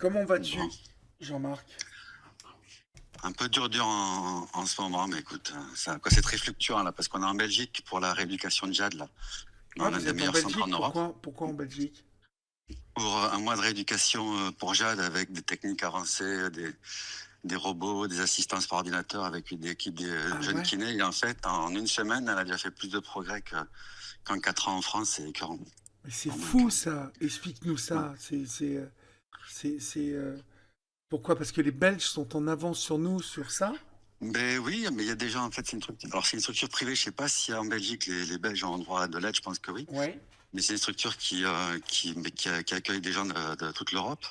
Comment Bon, vas-tu, Jean-Marc? un peu dur en ce moment, mais écoute, c'est très fluctuant là, parce qu'on est en Belgique pour la rééducation de Jade, là, Ah, dans l'un vous des êtes en meilleurs centres en Belgique? Europe, Pourquoi en Belgique? pour un mois de rééducation pour Jade avec des techniques avancées, des robots, des assistances par ordinateur avec une équipe des Ah jeunes ouais? kinés. Et en fait, en une semaine, elle a déjà fait plus de progrès qu'en 4 ans en France, c'est écœurant. Mais c'est Donc, fou ça. Explique-nous ouais. ça. Pourquoi? Parce que les Belges sont en avance sur nous sur ça? Ben oui, mais il y a des gens, en fait, c'est une structure privée, je sais pas si en Belgique les Belges ont droit de l'aide, je pense que oui. Ouais. Mais c'est une structure qui accueille des gens de toute l'Europe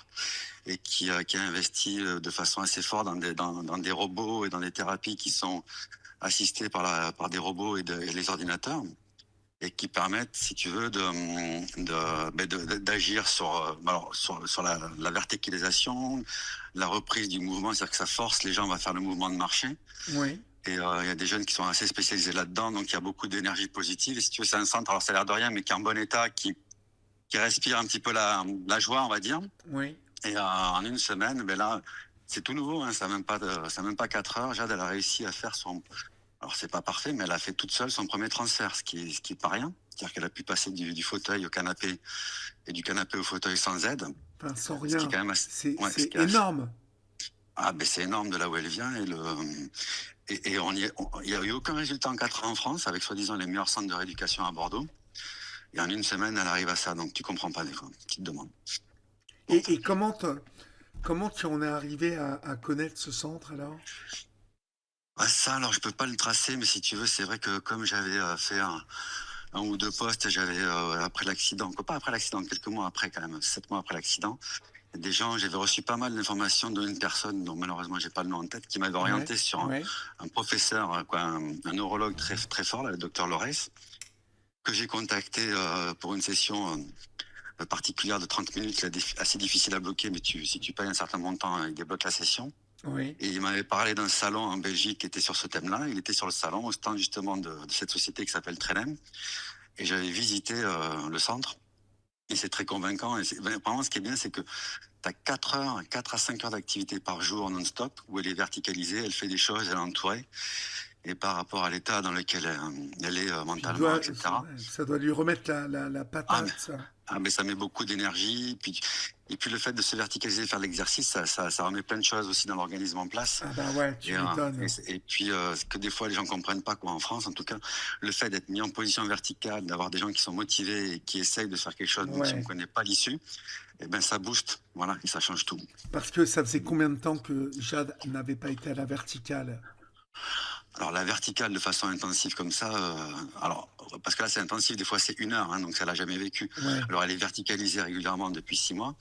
et qui a investi de façon assez forte dans des robots et dans des thérapies qui sont assistées par des robots et les ordinateurs et qui permettent, si tu veux, d'agir sur la verticalisation, la reprise du mouvement, c'est-à-dire que ça force les gens à faire le mouvement de marcher. Oui. Et il y a des jeunes qui sont assez spécialisés là-dedans, donc il y a beaucoup d'énergie positive. Et si tu veux, c'est un centre, alors ça a l'air de rien, mais qui est en bon état, qui respire un petit peu la joie, on va dire. Oui. Et en une semaine, ben là, c'est tout nouveau, hein, ça n'a même pas 4 heures. Jade, elle a réussi à faire alors c'est pas parfait, mais elle a fait toute seule son premier transfert, ce qui est pas rien. C'est-à-dire qu'elle a pu passer du fauteuil au canapé et du canapé au fauteuil sans aide, Enfin, sans ce qui est rien. quand même assez, C'est ouais, ce c'est qui est énorme. ah ben c'est énorme de là où elle vient et il y a eu aucun résultat en 4 ans en France avec soi-disant les meilleurs centres de rééducation à Bordeaux. Et en une semaine, elle arrive à ça, donc tu comprends pas des fois, tu te demandes. Bon. Et comment tu en es arrivé à connaître ce centre alors? Ah, ça, alors je peux pas le tracer, mais si tu veux, c'est vrai que comme j'avais fait un ou deux postes, j'avais après l'accident, quoi, pas après l'accident, quelques mois après quand même, 7 mois après l'accident, des gens, j'avais reçu pas mal d'informations d'une personne dont malheureusement j'ai pas le nom en tête, qui m'avait Ouais. orienté sur Ouais. un professeur, quoi, un neurologue très très fort, là, le docteur Lorès, que j'ai contacté pour une session particulière de 30 minutes, là, assez difficile à bloquer, mais si tu payes un certain montant, il débloque la session. Oui. Et il m'avait parlé d'un salon en Belgique qui était sur ce thème-là. Il était sur le salon, au stand justement de cette société qui s'appelle Trenem. Et j'avais visité le centre. Et c'est très convaincant. Vraiment, ce qui est bien, c'est que tu as 4 heures, 4 à 5 heures d'activité par jour non-stop, où elle est verticalisée, elle fait des choses, elle est entourée. Et par rapport à l'état dans lequel elle est Puis mentalement, etc. ça doit lui remettre la Ah, mais, patate, ça. mais ça met beaucoup d'énergie. Et puis le fait de se verticaliser, faire de l'exercice, ça remet plein de choses aussi dans l'organisme en place. Ah bah ouais, tu m'étonnes. Et puis, ce que des fois les gens comprennent pas, quoi, en France, en tout cas, le fait d'être mis en position verticale, d'avoir des gens qui sont motivés et qui essayent de faire quelque chose, même si on ne Ouais. connaît pas l'issue, eh ben, ça booste, voilà, et ça change tout. Parce que ça faisait combien de temps que Jade n'avait pas été à la verticale? Alors, la verticale de façon intensive comme ça, alors, parce que là, c'est intensif, des fois, c'est 1 heure, hein, donc ça l'a jamais vécu. Ouais. Alors, elle est verticalisée régulièrement depuis 6 mois,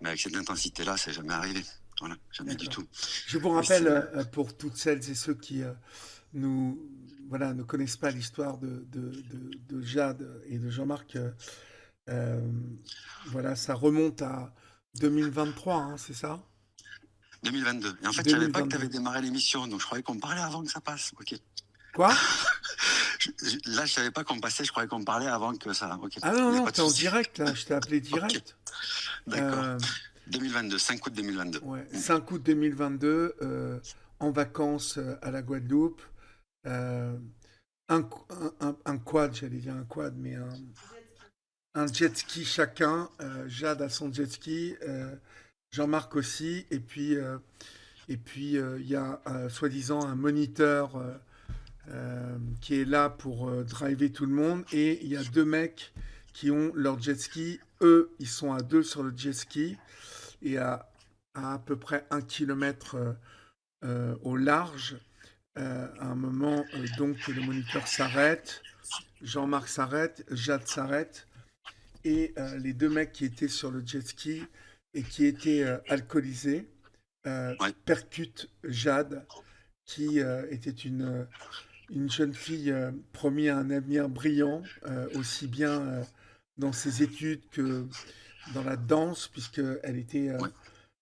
mais avec cette intensité-là, c'est jamais arrivé. Voilà, jamais du D'accord. tout. Je vous Mais rappelle, c'est, pour toutes celles et ceux qui nous, voilà, ne connaissent pas l'histoire de Jade et de Jean-Marc, euh, voilà, ça remonte à 2023, hein, c'est ça? 2022. Et en fait, je savais pas que tu avais 2022. démarré l'émission, donc je croyais qu'on parlait avant que ça passe. Ok. Quoi? Là, je savais pas qu'on passait, je croyais qu'on parlait avant que ça. Ok, Ah il non, n'y a non, pas de t'es en souci. direct, là, je t'ai appelé Ok, direct. d'accord. Euh, 2022, 5 août 2022. ouais, 5 août 2022, en vacances à la Guadeloupe. Euh, un quad, j'allais dire un quad, mais un jet ski chacun. Jade a son jet ski, Jean-Marc aussi, et puis il y a soi-disant un moniteur qui est là pour driver tout le monde, et il y a deux mecs qui ont leur jet ski. Eux, ils sont à deux sur le jet ski et à peu près 1 kilomètre au large. À un moment, donc, le moniteur s'arrête, Jean-Marc s'arrête, Jade s'arrête, et les deux mecs qui étaient sur le jet ski et qui étaient alcoolisés Ouais. percutent Jade, qui était une jeune fille promis à un avenir brillant, aussi bien dans ses études que dans la danse, puisqu'elle était, Ouais.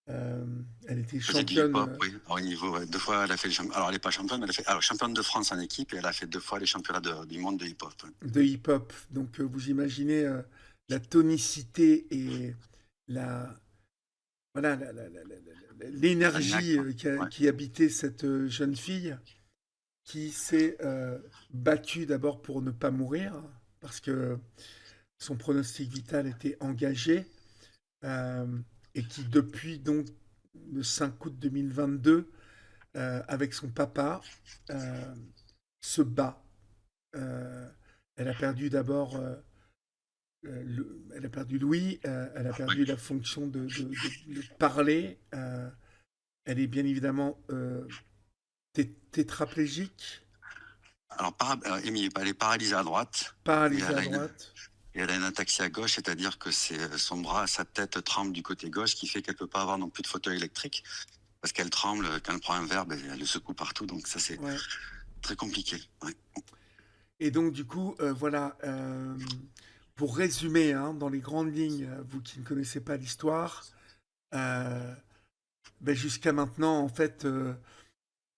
euh, elle était Elle faisait du championne hip-hop, oui. Alors, au niveau, ouais, 2 fois, elle a fait Alors, elle n'est pas championne, mais elle a fait alors, championne de France en équipe et elle a fait 2 fois les championnats du monde de hip-hop. Ouais. de hip-hop. Donc vous imaginez la tonicité et la, voilà, La niaque, l'énergie quoi. Ouais. qui habitait cette jeune fille, qui s'est battue d'abord pour ne pas mourir, parce que son pronostic vital était engagé, euh, et qui depuis donc le 5 août 2022, avec son papa, euh, se bat. Euh, Elle a perdu d'abord, elle a perdu l'ouïe, elle a Ouais. perdu la fonction de parler. Elle est bien évidemment tétraplégique, Alors, Émilie, elle est paralysée à droite et paralysée à droite. elle a une ataxie à gauche, c'est-à-dire que son bras, sa tête tremble du côté gauche, ce qui fait qu'elle peut pas avoir non plus de fauteuil électrique parce qu'elle tremble quand elle prend un verre, ben, elle le secoue partout, donc ça c'est Ouais. très compliqué. Ouais. Et donc du coup, voilà. Pour résumer, hein, dans les grandes lignes, vous qui ne connaissez pas l'histoire, euh, ben, jusqu'à maintenant, en fait,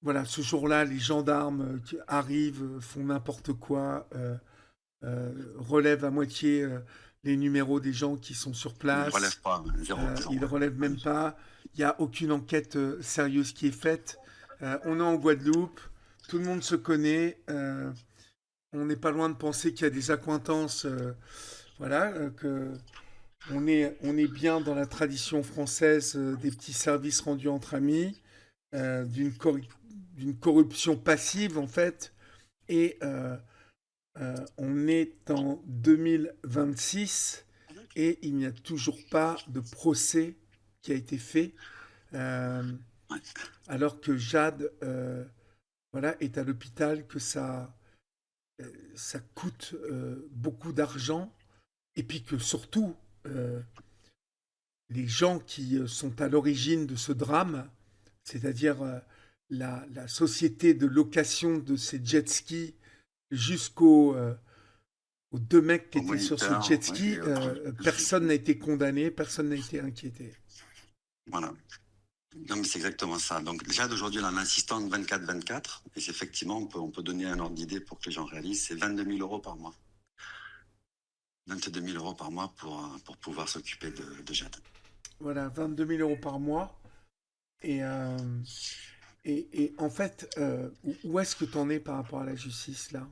voilà, ce jour-là, les gendarmes qui arrivent, font n'importe quoi, relèvent à moitié les numéros des gens qui sont sur Il relève place. pas, zéro, zéro. Ils ne relèvent Ouais. même pas. Il n'y a aucune enquête sérieuse qui est faite. On est en Guadeloupe, tout le monde se connaît. On n'est pas loin de penser qu'il y a des accointances, voilà, que on est bien dans la tradition française des petits services rendus entre amis, d'une corruption passive en fait, et on est en 2026 et il n'y a toujours pas de procès qui a été fait, euh, Ouais. alors que Jade, voilà, est à l'hôpital, que ça coûte beaucoup d'argent, et puis que surtout, euh, les gens qui sont à l'origine de ce drame, c'est-à-dire la société de location de ces jet skis aux deux mecs qui Au étaient sur ce jet moniteur, ouais, ski, et autres. personne n'a été condamné, personne n'a été inquiété. Voilà. Non, mais c'est exactement ça. Donc, déjà d'aujourd'hui, on a un assistant de 24-24. Et effectivement, on peut donner un ordre d'idée pour que les gens réalisent. C'est 22 000 € par mois. 22 000 € par mois pour pouvoir s'occuper de Jade. Voilà, 22 000 euros par mois. Et, euh, et en fait, où est-ce que tu en es par rapport à la justice là?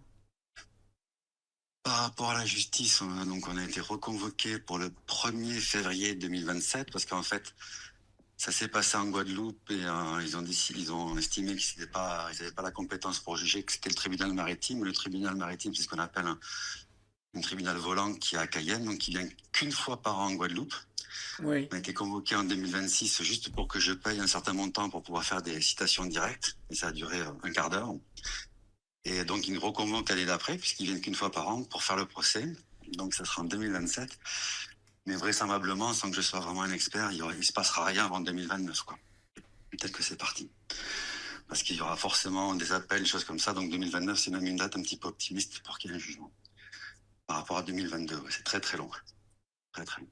Par rapport à la justice, on a été reconvoqué pour le 1er février 2027 parce qu'en fait, ça s'est passé en Guadeloupe et ils ont estimé qu'ils n'avaient pas la compétence pour juger, que c'était le tribunal maritime. Le tribunal maritime, c'est ce qu'on appelle un tribunal volant qui est à Cayenne, donc il vient qu'une fois par an en Guadeloupe. Oui. On a été convoqué en 2026 juste pour que je paye un certain montant pour pouvoir faire des citations directes. Et ça a duré un quart d'heure. Et donc, ils nous reconvoquent l'année d'après, puisqu'ils viennent qu'une fois par an pour faire le procès. Donc, ça sera en 2027. Mais vraisemblablement, sans que je sois vraiment un expert, il se passera rien avant 2029, quoi. Peut-être que c'est parti. Parce qu'il y aura forcément des appels, des choses comme ça. Donc, 2029, c'est même une date un petit peu optimiste pour qu'il y ait un jugement. Par rapport à 2022, ouais, c'est très, très long. Très, très long.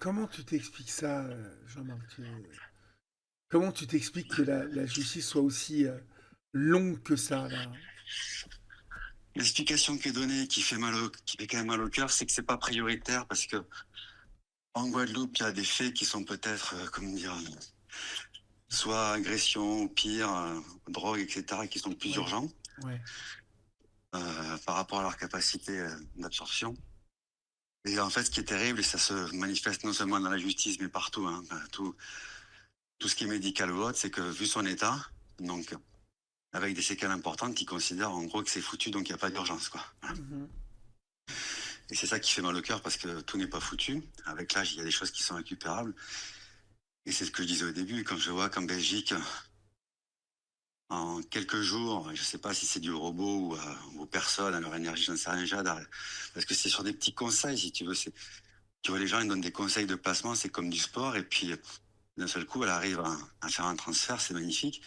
Comment tu t'expliques ça, Jean-Marc? Comment tu t'expliques que la justice soit aussi longue que ça, là? L'explication qui est donnée, qui fait quand même mal au cœur, c'est que c'est pas prioritaire parce que en Guadeloupe, il y a des faits qui sont peut-être, comment dire, soit agression, ou pire, drogue, etc., qui sont plus Ouais, urgents ouais. par rapport à leur capacité d'absorption. Et en fait, ce qui est terrible, et ça se manifeste non seulement dans la justice, mais partout, hein, tout ce qui est médical ou autre, c'est que vu son état, donc avec des séquelles importantes, ils considèrent en gros que c'est foutu, donc il n'y a pas d'urgence, quoi. Voilà. Mhm. Et c'est ça qui fait mal au cœur parce que tout n'est pas foutu. Avec l'âge, il y a des choses qui sont récupérables. Et c'est ce que je disais au début, quand je vois qu'en Belgique, en quelques jours, je ne sais pas si c'est du robot ou aux personnes, à leur énergie, j'en sais rien, parce que c'est sur des petits conseils, si tu veux. Tu vois, les gens, ils donnent des conseils de placement, c'est comme du sport, et puis d'un seul coup, elle arrive à faire un transfert, c'est magnifique.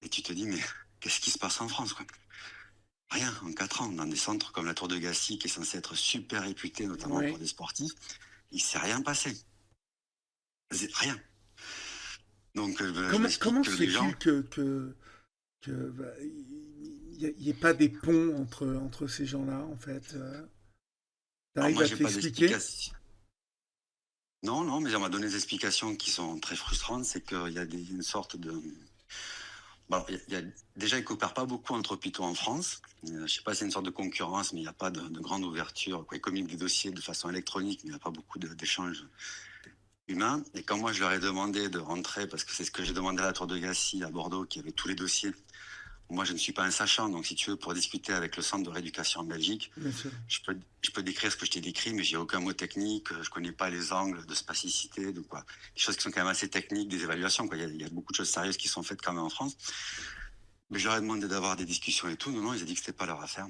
Et tu te dis, mais qu'est-ce qui se passe en France, quoi? Rien, en 4 ans, dans des centres comme la Tour de Gassy, qui est censé être super réputé, notamment pour Ouais. des sportifs, il ne s'est rien passé. Rien. Donc, je m'explique Comment que se les gens. fait-il bah, il n'y ait pas des ponts entre ces gens-là, en fait? Alors, T'arrives moi, à j'ai pas t'expliquer? d'explication. Non, non, mais on m'a donné des explications qui sont très frustrantes. C'est qu'il y a une sorte de... Bon, déjà, ils ne coopèrent pas beaucoup entre hôpitaux en France. Je ne sais pas si c'est une sorte de concurrence, mais il n'y a pas de grande ouverture, quoi. Ils communiquent des dossiers de façon électronique, mais il n'y a pas beaucoup d'échanges humains. Et quand moi, je leur ai demandé de rentrer, parce que c'est ce que j'ai demandé à la Tour de Gacy à Bordeaux, qui avait tous les dossiers. Moi, je ne suis pas un sachant, donc si tu veux, pour discuter avec le centre de rééducation en Belgique, Bien sûr. je peux décrire ce que je t'ai décrit, mais j'ai aucun mot technique, je connais pas les angles de spasticité, de quoi. Des choses qui sont quand même assez techniques, des évaluations, quoi. Il y a beaucoup de choses sérieuses qui sont faites quand même en France. Mais je leur ai demandé d'avoir des discussions et tout. Non, non, ils ont dit que c'était pas leur affaire.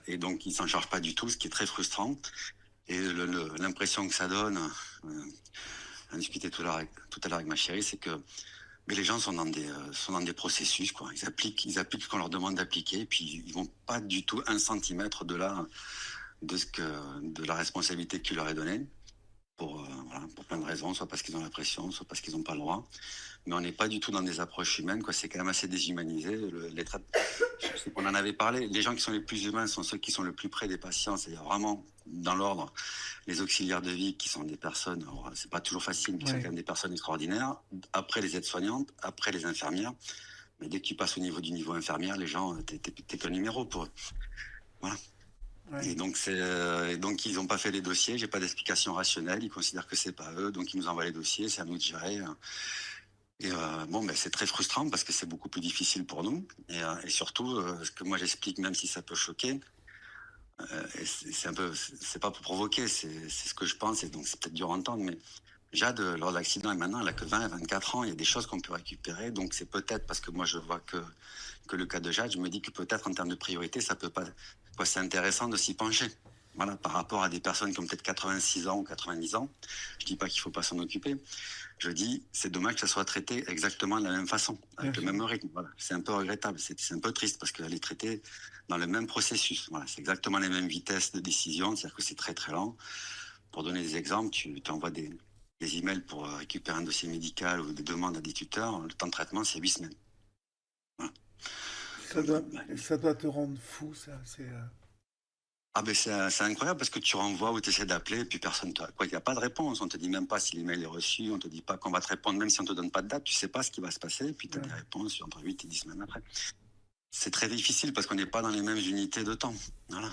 Et donc, ils s'en chargent pas du tout, ce qui est très frustrant. Et l'impression que ça donne, à discuter tout à l'heure avec ma chérie, c'est que mais les gens sont dans des processus, quoi. Ils appliquent ce qu'on leur demande d'appliquer, et puis ils vont pas du tout un centimètre de la responsabilité que tu leur as donnée, voilà, pour plein de raisons, soit parce qu'ils ont la pression, soit parce qu'ils n'ont pas le droit. Mais on n'est pas du tout dans des approches humaines, quoi. C'est quand même assez déshumanisé. Je sais qu'on en avait parlé. Les gens qui sont les plus humains sont ceux qui sont le plus près des patients, c'est-à-dire vraiment dans l'ordre. Les auxiliaires de vie, qui sont des personnes, alors, c'est pas toujours facile, mais qui sont Ouais. quand même des personnes extraordinaires. Après les aides-soignantes, après les infirmières. Mais dès que tu passes au niveau du niveau infirmière, les gens, t'es qu'un numéro pour eux. Voilà. Ouais. Et donc ils n'ont pas fait les dossiers. J'ai pas d'explication rationnelle. Ils considèrent que c'est pas eux, donc ils nous envoient les dossiers. C'est à nous de gérer. Et bon, ben, c'est très frustrant parce que c'est beaucoup plus difficile pour nous. Et surtout, ce que moi j'explique, même si ça peut choquer, et c'est pas pour provoquer, c'est ce que je pense, et donc c'est peut-être dur à entendre, mais Jade, lors de l'accident, et maintenant, elle a que 20 et 24 ans, il y a des choses qu'on peut récupérer, donc c'est peut-être parce que moi je vois que le cas de Jade, je me dis que peut-être en termes de priorité, ça peut pas, quoi, c'est intéressant de s'y pencher. Voilà, par rapport à des personnes qui ont peut-être 86 ans ou 90 ans, je dis pas qu'il faut pas s'en occuper, je dis, c'est dommage que ça soit traité exactement de la même façon, Bien avec le sûr. même rythme. Voilà. C'est un peu regrettable, c'est un peu triste parce qu'elle est traitée dans le même processus. Voilà. C'est exactement les mêmes vitesses de décision, c'est-à-dire que c'est très très lent. Pour donner des exemples, tu t'envoies des emails pour récupérer un dossier médical ou des demandes à des tuteurs. Le temps de traitement, c'est 8 semaines. Voilà. Ça Donc, doit, ça doit te rendre fou, ça. ah ben c'est incroyable parce que tu renvoies ou tu essaies d'appeler et puis personne quoi, il n'y a pas de réponse, on te dit même pas si l'email est reçu, on te dit pas qu'on va te répondre, même si on te donne pas de date, tu sais pas ce qui va se passer, et puis tu as Ouais. des réponses entre 8 et 10 semaines après. C'est très difficile parce qu'on n'est pas dans les mêmes unités de temps. Voilà.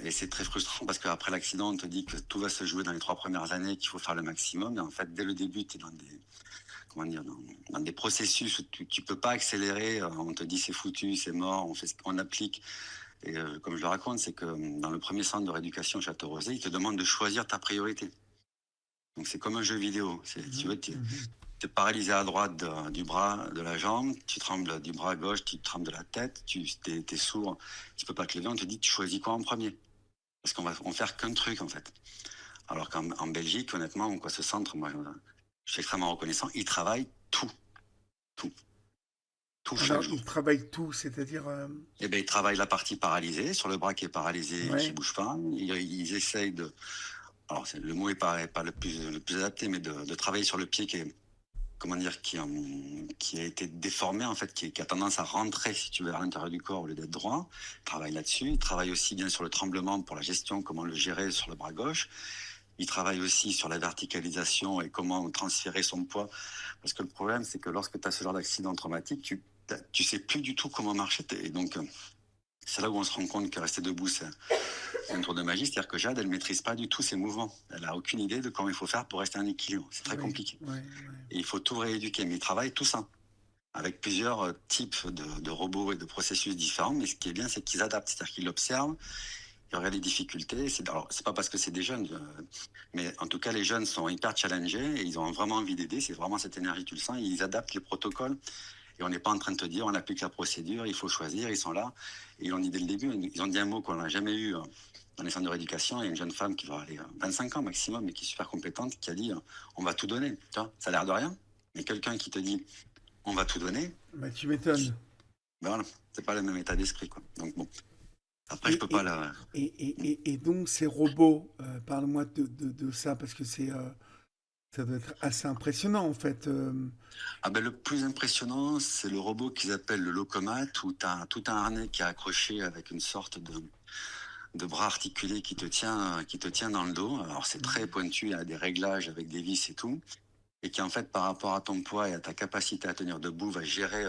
Et c'est très frustrant parce qu'après l'accident, on te dit que tout va se jouer dans les 3 premières années, qu'il faut faire le maximum. Et en fait, dès le début, tu es comment dire, dans des processus où tu peux pas accélérer. On te dit c'est foutu, c'est mort, on fait ce qu'on applique. Et comme je le raconte, c'est que dans le premier centre de rééducation Château-Rosé, ils te demandent de choisir ta priorité. Donc c'est comme un jeu vidéo. Tu Mhm, veux, mhm. t'es paralysé à droite du bras, de la jambe, tu trembles du bras gauche, tu trembles de la tête, tu es sourd, tu peux pas te lever, on te dit tu choisis quoi en premier. Parce on faire qu'un truc en fait. Alors qu'en Belgique, honnêtement, quoi, ce centre, moi, je suis extrêmement reconnaissant, il travaille tout, tout, tout chaque Alors, jour. ils travaillent tout, c'est-à-dire. Eh ben, il travaille la partie paralysée, sur le bras qui est paralysé et qui Ouais. bouge pas. Ils essayent de, alors le mot est pas le plus adapté, mais de travailler sur le pied qui est, comment dire, qui a été déformé, en fait, qui a tendance à rentrer, si tu veux, à l'intérieur du corps au lieu d'être droit. Il travaille là-dessus. Il travaille aussi bien sur le tremblement pour la gestion, comment le gérer sur le bras gauche. Il travaille aussi sur la verticalisation et comment transférer son poids. Parce que le problème, c'est que lorsque tu as ce genre d'accident traumatique, tu sais plus du tout comment marcher. Et donc, c'est là où on se rend compte que rester debout, c'est un tour de magie. C'est-à-dire que Jade, elle maîtrise pas du tout ses mouvements. Elle a aucune idée de comment il faut faire pour rester en équilibre. C'est très Ouais. compliqué. Ouais. Ouais. Et il faut tout rééduquer. Mais il travaille tout ça, avec plusieurs types de robots et de processus différents. Mais ce qui est bien, c'est qu'ils adaptent. C'est-à-dire qu'ils observent, ils regardent les difficultés. Alors, c'est pas parce que c'est des jeunes, mais en tout cas, les jeunes sont hyper challengés et ils ont vraiment envie d'aider. C'est vraiment cette énergie, tu le sens. Et ils adaptent les protocoles. Et on n'est pas en train de te dire, on applique la procédure, il faut choisir, ils sont là. Et ils l'ont dit dès le début, ils ont dit un mot qu'on n'a jamais eu dans les centres de rééducation. Il y a une jeune femme qui va aller 25 ans maximum, mais qui est super compétente, qui a dit, on va tout donner. Tu vois, ça a l'air de rien. Mais quelqu'un qui te dit, on va tout donner, Bah, tu m'étonnes. ben voilà, c'est pas le même état d'esprit, quoi. Donc bon, après, je Et, peux pas et, la... et donc, ces robots, parle-moi de ça, parce que ça doit être assez impressionnant, en fait. Ah ben, le plus impressionnant, c'est le robot qu'ils appellent le Locomat, où tu as tout un harnais qui est accroché avec une sorte de bras articulés qui te tient dans le dos. Alors c'est très pointu, il y a des réglages avec des vis et tout, et qui en fait par rapport à ton poids et à ta capacité à tenir debout va gérer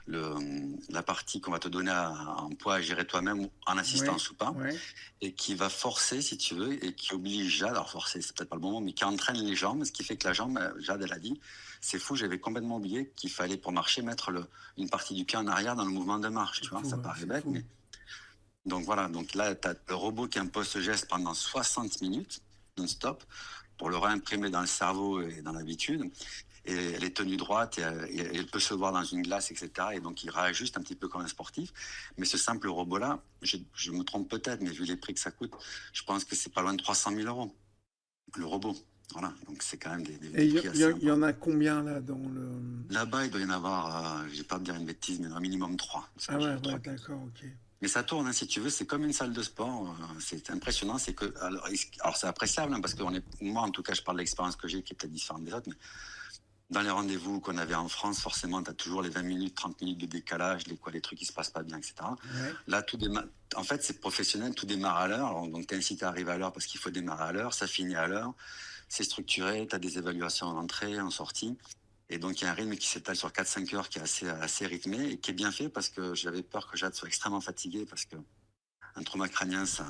la partie qu'on va te donner en poids à gérer toi-même en Ouais, assistance ou pas, ouais. et qui va forcer si tu veux, et qui oblige Jade, alors forcer c'est peut-être pas le bon mot, mais qui entraîne les jambes, ce qui fait que la jambe, Jade elle a dit, c'est fou, j'avais complètement oublié qu'il fallait pour marcher mettre une partie du pied en arrière dans le mouvement de marche, C'est tu vois, fou, ça hein, paraît c'est bête, fou. mais donc voilà, donc là, tu as le robot qui impose ce geste pendant 60 minutes, non-stop, pour le réimprimer dans le cerveau et dans l'habitude. Et elle est tenue droite et elle peut se voir dans une glace, etc. Et donc il réajuste un petit peu comme un sportif. Mais ce simple robot-là, je me trompe peut-être, mais vu les prix que ça coûte, je pense que c'est pas loin de 300 000 euros, le robot. Voilà, donc c'est quand même Et des prix assez il y en importants. a combien là dans le... Là-bas, il doit y en avoir, je vais pas te dire une bêtise, mais un minimum 3. Parce Ah que j'ai ouais, vu ouais, 3 4. d'accord, ok. Mais ça tourne, hein, si tu veux, c'est comme une salle de sport. C'est impressionnant. C'est que, alors c'est appréciable, hein, parce que moi, en tout cas, je parle de l'expérience que j'ai, qui est peut-être différente des autres, mais dans les rendez-vous qu'on avait en France, forcément, tu as toujours les 20 minutes, 30 minutes de décalage, les trucs qui se passent pas bien, etc. Ouais. Là, en fait, c'est professionnel, tout démarre à l'heure. Alors, donc, tu es incité à arriver à l'heure parce qu'il faut démarrer à l'heure, ça finit à l'heure, c'est structuré, tu as des évaluations en entrée, en sortie. Et donc, il y a un rythme qui s'étale sur 4-5 heures qui est assez rythmé et qui est bien fait parce que j'avais peur que Jade soit extrêmement fatiguée parce que un trauma crânien, ça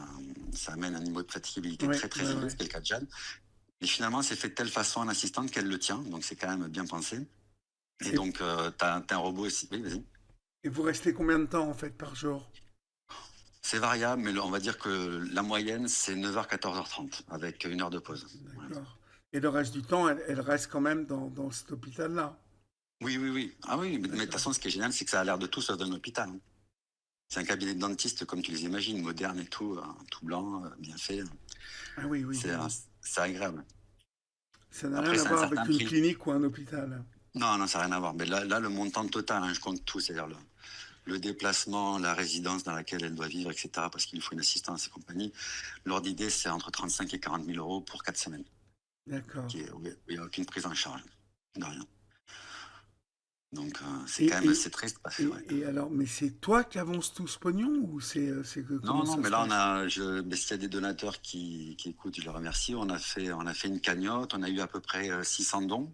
amène un niveau de fatigabilité Ouais, très, très ouais, élevé, ouais. c'est le cas de Jade. Et finalement, c'est fait de telle façon en assistante qu'elle le tient, donc c'est quand même bien pensé. Et Et, donc, t'as un robot aussi. Oui, vas-y. et vous restez combien de temps en fait par jour? C'est variable, mais on va dire que la moyenne, c'est 9h, 14h30, avec 1 heure de pause. Voilà. D'accord. Et le reste du temps, elle reste quand même dans cet hôpital-là. Oui, oui, oui. Ah oui, mais de toute D'accord. façon, ce qui est génial, c'est que ça a l'air de tout sauf d'un hôpital, hein. C'est un cabinet de dentiste, comme tu les imagines, moderne et tout, tout blanc, bien fait. Ah oui, oui, C'est oui. c'est agréable. Ça n'a rien Après, à c'est un voir avec certain une prix. clinique ou un hôpital. Non, non, ça n'a rien à voir. Mais là, le montant total, hein, je compte tout, c'est-à-dire le déplacement, la résidence dans laquelle elle doit vivre, etc., parce qu'il lui faut une assistance et compagnie. L'ordre d'idée, c'est entre 35 et 40 000 euros pour 4 semaines, D'accord. où il n'y a aucune prise en charge, de rien. Donc, c'est Et, quand même et, assez triste, parce que, ouais. et alors, mais c'est toi qui avances tout ce pognon ou c'est que Non, comment non, ça mais se là, passe? mais s'il y a des donateurs qui écoutent, je les remercie. On a fait une cagnotte, on a eu à peu près 600 dons.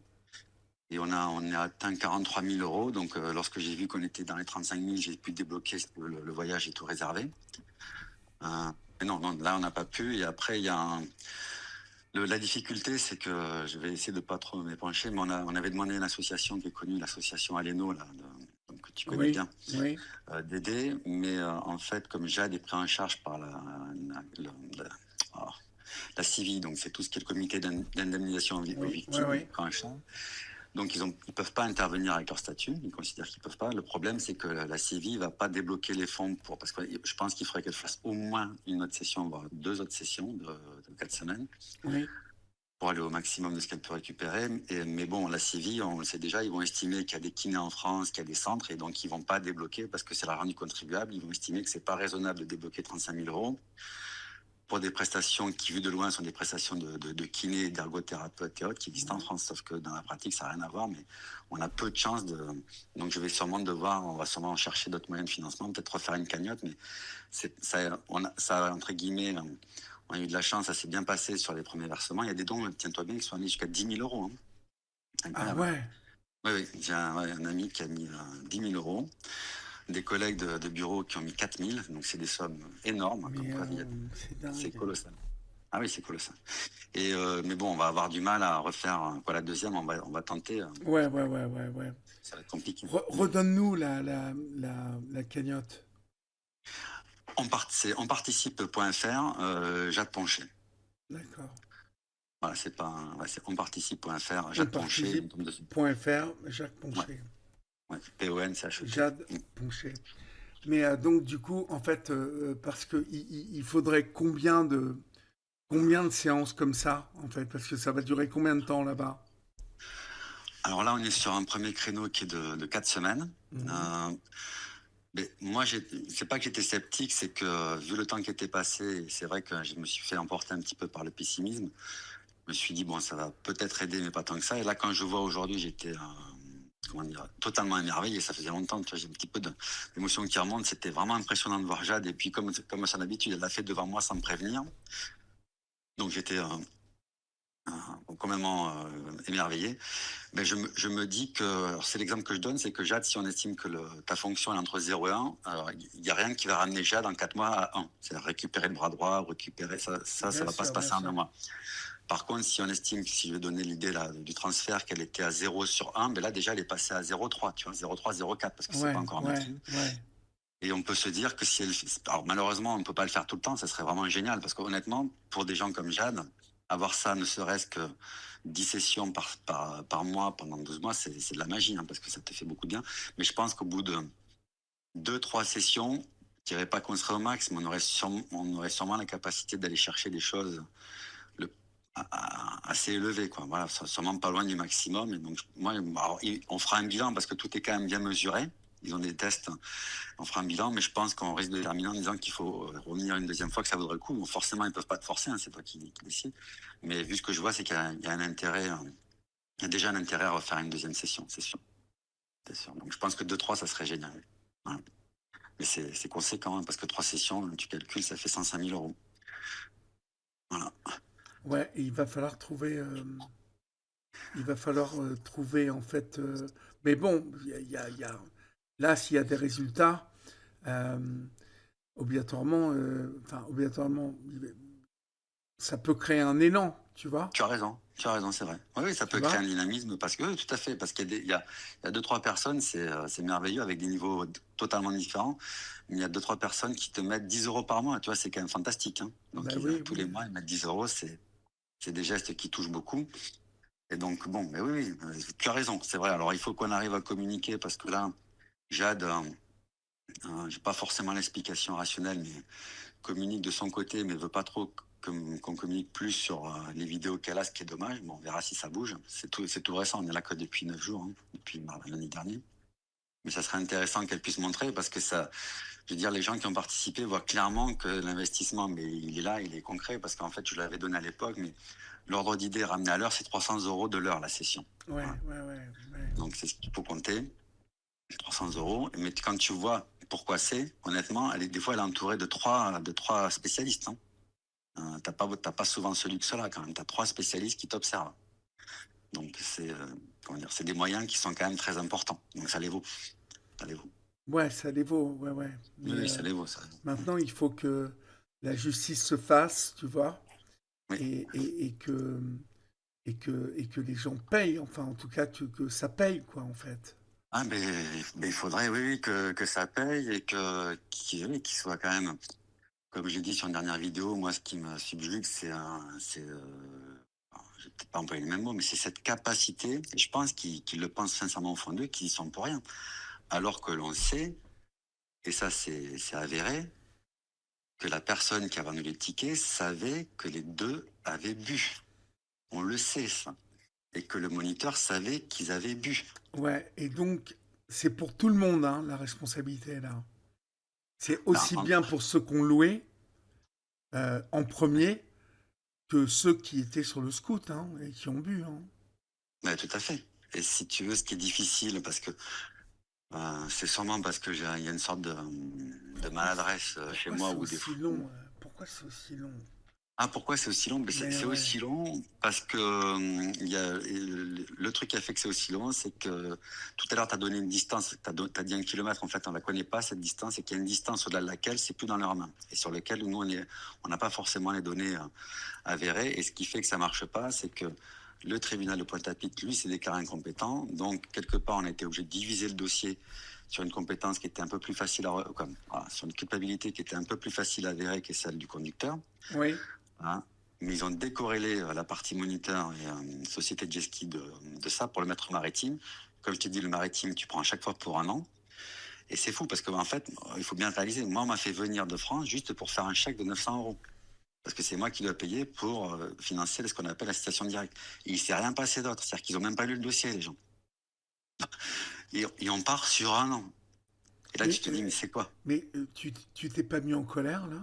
Et on a atteint 43 000 euros. Donc, lorsque j'ai vu qu'on était dans les 35 000, j'ai pu débloquer le voyage et tout réservé. Mais non, non, là, on n'a pas pu. Et après, il y a la difficulté, c'est que je vais essayer de pas trop m'épancher, mais on avait demandé à une association qui est connue, l'association Aleno, là, donc, que tu connais Oui, bien, oui, d'aider. Mais en fait, comme Jade est pris en charge par oh, la CIVI, donc c'est tout ce qui est le comité d'indemnisation aux oui, oui, victimes, il est oui. pris en charge. Donc, ils peuvent pas intervenir avec leur statut. Ils considèrent qu'ils peuvent pas. Le problème, c'est que la CIVI va pas débloquer les fonds parce que je pense qu'il faudrait qu'elle fasse au moins une autre session, voire 2 autres sessions de 4 semaines Oui. pour aller au maximum de ce qu'elle peut récupérer. Mais bon, la CIVI, on le sait déjà, ils vont estimer qu'il y a des kinés en France, qu'il y a des centres, et donc ils vont pas débloquer parce que c'est l'argent du contribuable. Ils vont estimer que c'est pas raisonnable de débloquer 35 000 euros pour des prestations qui, vues de loin, sont des prestations de kiné, d'ergothérapeute et autres qui existent en France. Sauf que dans la pratique, ça n'a rien à voir, mais on a peu de chance de. Donc je vais sûrement on va sûrement chercher d'autres moyens de financement, peut-être refaire une cagnotte, mais ça, entre guillemets, on a eu de la chance, ça s'est bien passé sur les premiers versements. Il y a des dons, tiens-toi bien, qui sont allés jusqu'à 10 000 euros, hein. Ah Incroyable, hein. ouais. Oui, oui, j'ai un ami qui a mis 10 000 euros, des collègues de bureau qui ont mis 4 000, donc c'est des sommes énormes, hein, comme Mais quoi c'est c'est dingue. colossal. Ah oui, c'est colossal. Mais bon, on va avoir du mal à refaire quoi, la deuxième, on va tenter. Ouais, ouais, ouais, ouais, ouais. Ça va être compliqué. Redonne-nous la cagnotte. C'est onparticipe.fr, Jade Poncher. D'accord. Voilà, c'est pas ouais, c'est onparticipe.fr, Jade Poncher, on tombe dessus. Onparticipe.fr, Jacques Ouais, Poncher. ouais, P-O-N-C-H-E-T. Jade Poncher. Mais donc du coup, en fait, parce que il faudrait combien de séances comme ça, en fait, parce que ça va durer combien de temps là-bas? Alors là, on est sur un premier créneau qui est de 4 semaines. Mhm. Euh, mais moi, c'est pas que j'étais sceptique, c'est que vu le temps qui était passé, c'est vrai que je me suis fait emporter un petit peu par le pessimisme. Je me suis dit, bon, ça va peut-être aider, mais pas tant que ça. Et là, quand je vois aujourd'hui, comment dire, totalement émerveillé. Ça faisait longtemps, tu vois, j'ai un petit peu d'émotion qui remonte. C'était vraiment impressionnant de voir Jade. Et puis, comme à son habitude, elle l'a fait devant moi sans me prévenir. Donc, j'étais complètement émerveillé. Mais je me dis que, alors c'est l'exemple que je donne, c'est que Jade, si on estime que ta fonction est entre 0 et 1, alors il n'y a rien qui va ramener Jade en 4 mois à 1. C'est récupérer le bras droit, récupérer ça Bien va pas se sûr, bien passer en un sûr. mois. Par contre, si on estime que, si je vais donner l'idée là, du transfert, qu'elle était à 0 sur 1, ben là déjà elle est passée à 0,3, tu vois, 0,3, 0,4, parce que c'est pas Ouais, encore ouais, maîtrisé. ouais. Et on peut se dire que si elle. Alors malheureusement, on ne peut pas le faire tout le temps, ça serait vraiment génial, parce qu'honnêtement, pour des gens comme Jade, avoir ça ne serait-ce que 10 sessions par mois pendant 12 mois, c'est de la magie, hein, parce que ça te fait beaucoup de bien. Mais je pense qu'au bout de 2, 3 sessions, je dirais pas qu'on serait au max, mais on aurait sûrement la capacité d'aller chercher des choses le, assez élevées, quoi. Voilà, sûrement pas loin du maximum. Et donc, moi, alors, on fera un bilan parce que tout est quand même bien mesuré. Ils ont des tests, on fera un bilan, mais je pense qu'on risque de terminer en disant qu'il faut revenir une deuxième fois, que ça vaudrait le coup. Bon, forcément, ils ne peuvent pas te forcer, hein, c'est toi qui décides. Mais vu ce que je vois, c'est qu'il y a un intérêt, il y a déjà un intérêt à refaire une deuxième session, c'est sûr. C'est sûr. Donc je pense que 2, 3, ça serait génial. Voilà. Mais c'est conséquent, hein, parce que 3 sessions, tu calcules, ça fait 105 000 euros. Voilà. Ouais, et il va falloir trouver en fait. Mais bon, là, s'il y a des résultats, euh, obligatoirement, ça peut créer un élan, Tu as raison, c'est vrai. Oui, oui, ça tu peut créer un vois. dynamisme, parce que, oui, tout à fait, parce qu'il y a 2, 3 personnes, c'est merveilleux, avec des niveaux totalement différents, mais il y a 2, 3 personnes qui te mettent 10 euros par mois, tu vois, c'est quand même fantastique, hein. Donc, Ben oui, tous les oui. mois, ils mettent 10 euros, c'est des gestes qui touchent beaucoup. Et donc, bon, mais oui, oui, tu as raison, c'est vrai. Alors, il faut qu'on arrive à communiquer, parce que là, Jade, j'ai pas forcément l'explication rationnelle, mais communique de son côté, mais veut pas trop qu'on communique plus sur les vidéos qu'elle a, ce qui est dommage. Bon, on verra si ça bouge. C'est tout récent, on est là que depuis 9 jours, hein, depuis l'année dernière. Mais ça serait intéressant qu'elle puisse montrer, parce que ça, je veux dire, les gens qui ont participé voient clairement que l'investissement, mais il est là, il est concret, parce qu'en fait, je l'avais donné à l'époque, mais l'ordre d'idée ramené à l'heure, c'est 300 euros de l'heure, la session. Ouais, Voilà. ouais, ouais, ouais. Donc, c'est ce qu'il faut compter, 300 euros. Mais quand tu vois pourquoi c'est, honnêtement, des fois, elle est entourée de trois spécialistes, hein. T'as pas souvent ce luxe-là quand même. Tu as 3 spécialistes qui t'observent. Donc comment dire, c'est des moyens qui sont quand même très importants. Donc ça les vaut. Ça les vaut. Ouais, ça les vaut, ouais, ouais. Oui, Mais oui, ça les vaut. Ça. maintenant, il faut que la justice se fasse, tu vois, Oui. et, et, et que, et que les gens payent, enfin, en tout cas, que ça paye, quoi, en fait. Ah, mais il faudrait, oui, oui, que ça paye, et oui, qu'il soit quand même, comme j'ai dit sur une dernière vidéo, moi, ce qui me subjugue, je vais peut-être pas employer les mêmes mots, mais c'est cette capacité, et je pense qu'ils le pensent sincèrement au fond d'eux, qu'ils y sont pour rien. Alors que l'on sait, et ça c'est avéré, que la personne qui a vendu les tickets savait que les deux avaient bu. On le sait, ça. Et que le moniteur savait qu'ils avaient bu. Ouais, et donc, c'est pour tout le monde, hein, la responsabilité, là. C'est Ben, aussi bien pour ceux qui ont loué, en premier, que ceux qui étaient sur le scoot, hein, et qui ont bu, hein. ben, tout à fait. Et si tu veux, ce qui est difficile, parce que c'est sûrement parce que il y a une sorte de maladresse chez Pourquoi moi, c'est ou des aussi fois. long? Pourquoi c'est aussi long? Ah, pourquoi c'est aussi long? Mais C'est ouais, aussi long parce que il y a, le truc qui a fait que c'est aussi long, c'est que tout à l'heure, tu as donné une distance, tu as dit 1 kilomètre, en fait, on ne la connaît pas, cette distance, et qu'il y a une distance au-delà de laquelle c'est plus dans leurs mains, et sur laquelle nous, on n'a pas forcément les données avérées. Et ce qui fait que ça marche pas, c'est que le tribunal de Pointe-à-Pitre, lui, s'est déclaré incompétent. Donc, quelque part, on a été obligé de diviser le dossier sur une compétence qui était un peu plus facile voilà, sur une culpabilité qui était un peu plus facile à avérer que celle du conducteur. oui, Hein. Mais ils ont décorrélé la partie moniteur et société de jet ski de ça pour le mettre maritime. Comme je t'ai dit, le maritime, tu prends à chaque fois pour un an. Et c'est fou parce que, en fait, il faut bien réaliser. Moi, on m'a fait venir de France juste pour faire un chèque de 900 euros. Parce que c'est moi qui dois payer pour financer ce qu'on appelle la citation directe. Et il ne s'est rien passé d'autre. C'est-à-dire qu'ils n'ont même pas lu le dossier, les gens. Et on part sur un an. Et là, mais, tu te dis, mais c'est quoi? mais tu t'es pas mis en colère, là?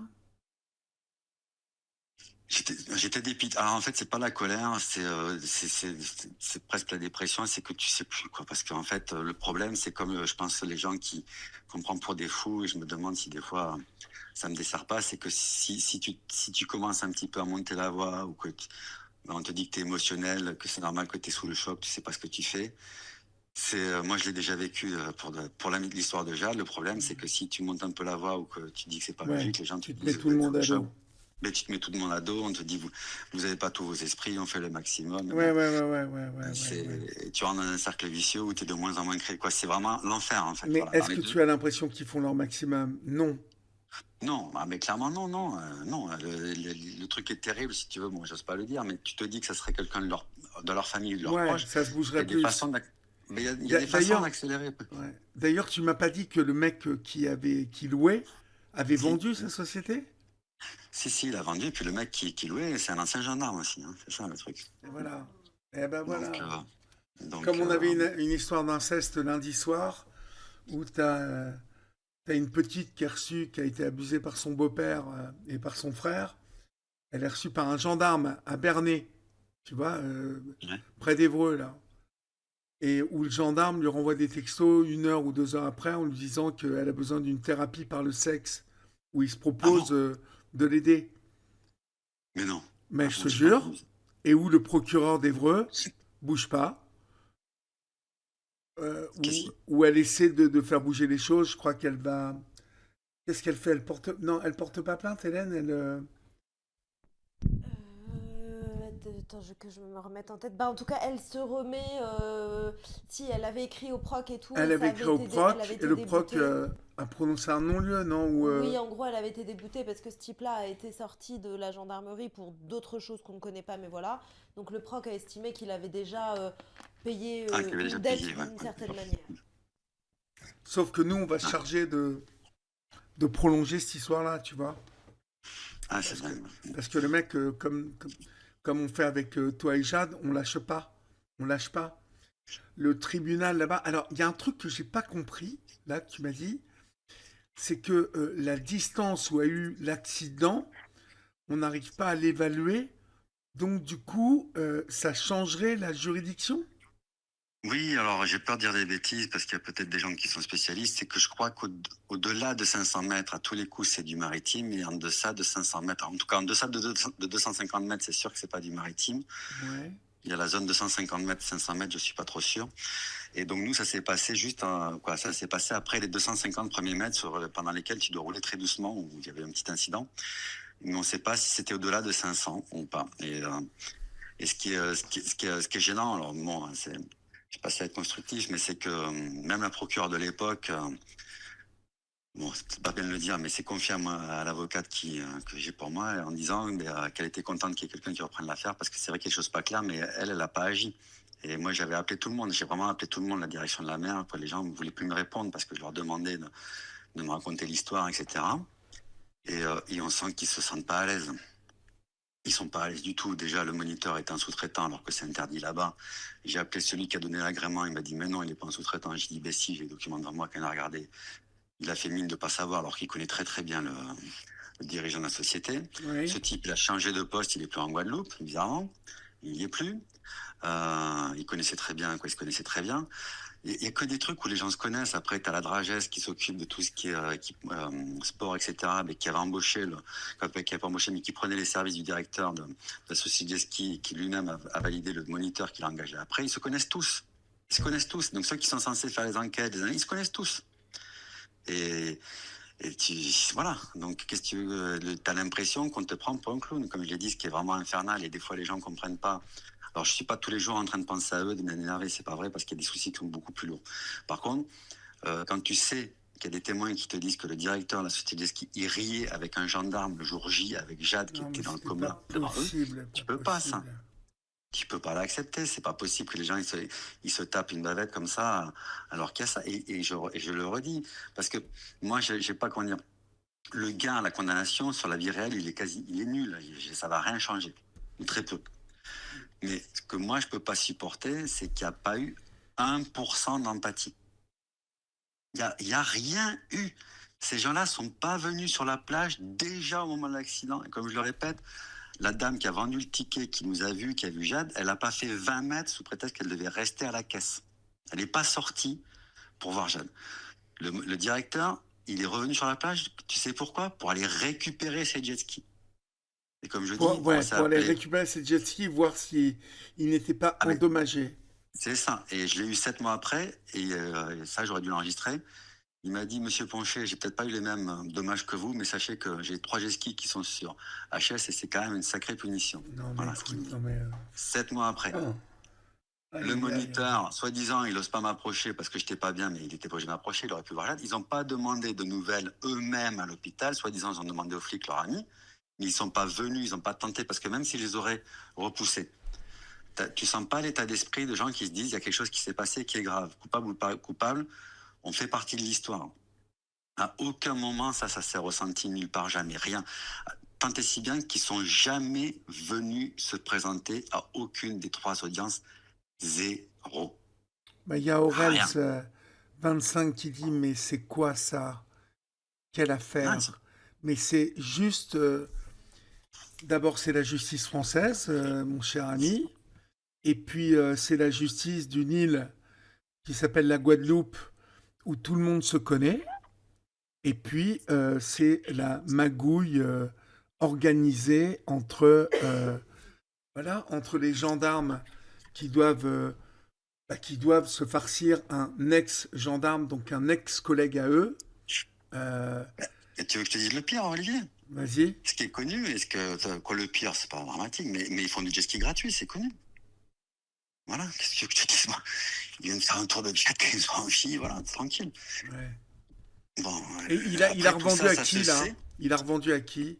J'étais dépité. Alors en fait, c'est pas la colère, c'est presque la dépression, c'est que tu sais plus quoi. Parce qu'en fait, le problème, c'est comme je pense les gens qu'on prend pour des fous, et je me demande si des fois ça me dessert pas, c'est que si tu commences un petit peu à monter la voix ou on te dit que tu es émotionnel, que c'est normal que tu es sous le choc, tu sais pas ce que tu fais. Moi, je l'ai déjà vécu pour l'histoire de Jade. Le problème, c'est que si tu montes un peu la voix ou que tu dis que c'est pas Ouais, logique, les gens te tu te mets disent, tout le monde à dos. mais tu te mets tout le monde à dos, on te dit, vous avez pas tous vos esprits, on fait le maximum. Mais Ouais, bon, ouais, ouais, ouais, ouais, ouais, ouais, ouais. tu rentres dans un cercle vicieux où tu es de moins en moins créé. Quoi. C'est vraiment l'enfer, en fait. Mais Voilà, dans est-ce les que deux. tu as l'impression qu'ils font leur maximum? Non. Non, mais clairement, non, non, non. Le truc est terrible, si tu veux. Bon, j'ose pas le dire, mais tu te dis que ça serait quelqu'un de leur famille, de leurs Ouais, proches. ça se Il y bougerait a des plus. façons mais il y a des façons D'ailleurs, d'accélérer. ouais. D'ailleurs, tu m'as pas dit que le mec qui louait avait Si, vendu sa société? si, il a vendu. Puis le mec qui louait, c'est un ancien gendarme aussi. Hein, c'est ça le truc. Et voilà. Eh ben Donc, voilà. donc Comme on avait une histoire d'inceste lundi soir, où t'as une petite qui, qui a été abusée par son beau-père et par son frère. Elle est reçue par un gendarme à Bernay, tu vois, ouais. près d'Évreux, là. Et où le gendarme lui renvoie des textos 1 heure ou 2 heures après en lui disant qu'elle a besoin d'une thérapie par le sexe, où il se Ah propose bon? de l'aider. Mais non. Mais Ah je bon, te j'ai pas jure, entendu ça. et où le procureur d'Évreux bouge pas, Qu'est-ce qui... où elle essaie de faire bouger les choses. Je crois qu'elle va. Qu'est-ce qu'elle fait? Elle porte. Non, elle porte pas plainte, Hélène. Attends, que je me remette en tête. Bah, en tout cas, elle se remet. Si, elle avait écrit au proc et tout, et Elle ça avait avait écrit au été, elle proc, avait et été le proc déboutée. a prononcé un non-lieu, non? Oui, en gros, elle avait été déboutée parce que ce type-là a été sorti de la gendarmerie pour d'autres choses qu'on ne connaît pas, mais voilà. Donc le proc a estimé qu'il avait déjà payé Ah, qu'il avait déjà une payé, dette ouais. d'une certaine manière. Sauf que nous, on va se Ah, charger de prolonger cette histoire-là, tu vois. ah, c'est Parce que, vrai. parce que le mec, comme on fait avec toi et Jade, on lâche pas. On lâche pas. Le tribunal là-bas. Alors, il y a un truc que j'ai pas compris, là, que tu m'as dit, c'est que la distance où a eu l'accident, on n'arrive pas à l'évaluer. Donc, du coup, ça changerait la juridiction? Oui, alors j'ai peur de dire des bêtises parce qu'il y a peut-être des gens qui sont spécialistes. C'est que je crois qu'au-delà de 500 mètres, à tous les coups, c'est du maritime. Et en deçà de 500 mètres, en tout cas en deçà de 250 mètres, c'est sûr que c'est pas du maritime. Ouais. Il y a la zone de 150 mètres, 500 mètres, je suis pas trop sûr. Et donc nous, ça s'est passé ça s'est passé après les 250 premiers mètres pendant lesquels tu dois rouler très doucement, où il y avait un petit incident. Mais on ne sait pas si c'était au-delà de 500 ou pas. Et ce qui est gênant, alors bon, je sais pas si ça va être constructif, mais c'est que même la procureure de l'époque, bon, c'est pas bien de le dire, mais c'est confié à l'avocate que j'ai pour moi en disant qu'elle était contente qu'il y ait quelqu'un qui reprenne l'affaire parce que c'est vrai quelque chose pas clair, mais elle n'a pas agi. Et moi, j'avais appelé tout le monde, j'ai vraiment appelé tout le monde, la direction de la mer. Après, les gens ne voulaient plus me répondre parce que je leur demandais de me raconter l'histoire, etc. Et on sent qu'ils se sentent pas à l'aise. Ils sont pas à l'aise du tout. Déjà, le moniteur est un sous-traitant alors que c'est interdit là-bas. J'ai appelé celui qui a donné l'agrément. Il m'a dit, mais non, il n'est pas un sous-traitant. J'ai dit, ben si, j'ai les documents devant moi, qu'on a regardé. Il a fait mine de pas savoir alors qu'il connaît très très bien le dirigeant de la société. Oui. Ce type, il a changé de poste. Il est plus en Guadeloupe, bizarrement. Il n'y est plus. Il connaissait très bien, quoi. Il se connaissait très bien. Il n'y a que des trucs où les gens se connaissent. Après, tu as la Dragesse qui s'occupe de tout ce qui est sport, etc., mais qui avait embauché, qui avait pas embauché, mais qui prenait les services du directeur de la société de ski, qui lui-même a validé le moniteur qu'il a engagé après. Ils se connaissent tous. Ils se connaissent tous. Donc ceux qui sont censés faire les enquêtes, ils se connaissent tous. Et, voilà. Donc qu'est-ce que tu veux, t'as l'impression qu'on te prend pour un clown. Comme je l'ai dit, ce qui est vraiment infernal, et des fois les gens comprennent pas. Alors, je suis pas tous les jours en train de penser à eux, de m'énerver, c'est pas vrai, parce qu'il y a des soucis qui sont beaucoup plus lourds. Par contre, quand tu sais qu'il y a des témoins qui te disent que le directeur de la société de ski, il riait avec un gendarme le jour J, avec Jade qui Non, mais était dans le c'est pas coma devant eux, possible, tu pas peux pas ça. possible. Tu peux pas l'accepter. C'est pas possible que les gens ils se tapent une bavette comme ça, alors qu'il y a ça. Et je le redis, parce que moi, j'ai pas comment dire. Le gain à la condamnation sur la vie réelle, il est nul. Ça va rien changer, ou très peu. Mais ce que moi, je peux pas supporter, c'est qu'il n'y a pas eu 1% d'empathie. Il y a rien eu. Ces gens-là sont pas venus sur la plage déjà au moment de l'accident. Et comme je le répète, La dame qui a vendu le ticket, qui nous a vus, qui a vu Jade, elle n'a pas fait 20 mètres sous prétexte qu'elle devait rester à la caisse. Elle n'est pas sortie pour voir Jade. Le directeur, il est revenu sur la plage, tu sais pourquoi? Pour aller récupérer ses jet skis. Et comme je dis, Pour, ouais, s'est pour aller appelé. récupérer ces jet skis, voir si ils n'étaient pas Ah, mais endommagés. c'est ça. Et je l'ai eu 7 mois après, et ça, j'aurais dû l'enregistrer. Il m'a dit, Monsieur Poncher, j'ai peut-être pas eu les mêmes dommages que vous, mais sachez que j'ai 3 jet skis qui sont sur HS et c'est quand même une sacrée punition. Non, mais Voilà ce qu'il me écoute, dit. non, mais. 7 mois après. Oh. Aïe, Le aïe, aïe. moniteur, soi-disant, il n'ose pas m'approcher parce que j'étais pas bien, mais il était pas obligé de m'approcher, il aurait pu voir Jade. Ils n'ont pas demandé de nouvelles eux-mêmes à l'hôpital, soi-disant, ils ont demandé aux flics, leur ami, mais ils sont pas venus, ils n'ont pas tenté, parce que même s'ils les auraient repoussés, tu sens pas l'état d'esprit de gens qui se disent, il y a quelque chose qui s'est passé qui est grave. Coupable ou pas coupable, on fait partie de l'histoire. À aucun moment, ça s'est ressenti nulle part, jamais, rien. Tant et si bien qu'ils sont jamais venus se présenter à aucune des 3 audiences. Zéro. Bah, il y a Aurels Rien. 25 qui dit mais c'est quoi ça? Quelle Non, affaire? Mais c'est juste. D'abord, c'est la justice française, mon cher ami. Et puis, c'est la justice d'une île qui s'appelle la Guadeloupe, où tout le monde se connaît. Et puis, c'est la magouille organisée voilà, entre les gendarmes qui doivent se farcir un ex-gendarme, donc un ex-collègue à eux. Et tu veux que je te dise le pire, Olivier? Vas-y. Ce qui est connu, quoi le pire, c'est pas dramatique, mais ils font du jet ski gratuit, c'est connu. Voilà, qu'est-ce que tu veux que je te dise, moi? Ils viennent faire un tour de jet, ils sont en Chine, voilà, tranquille. Ouais. Bon, Et il a après tout revendu ça, à ça qui, se là? sait. Il a revendu à qui?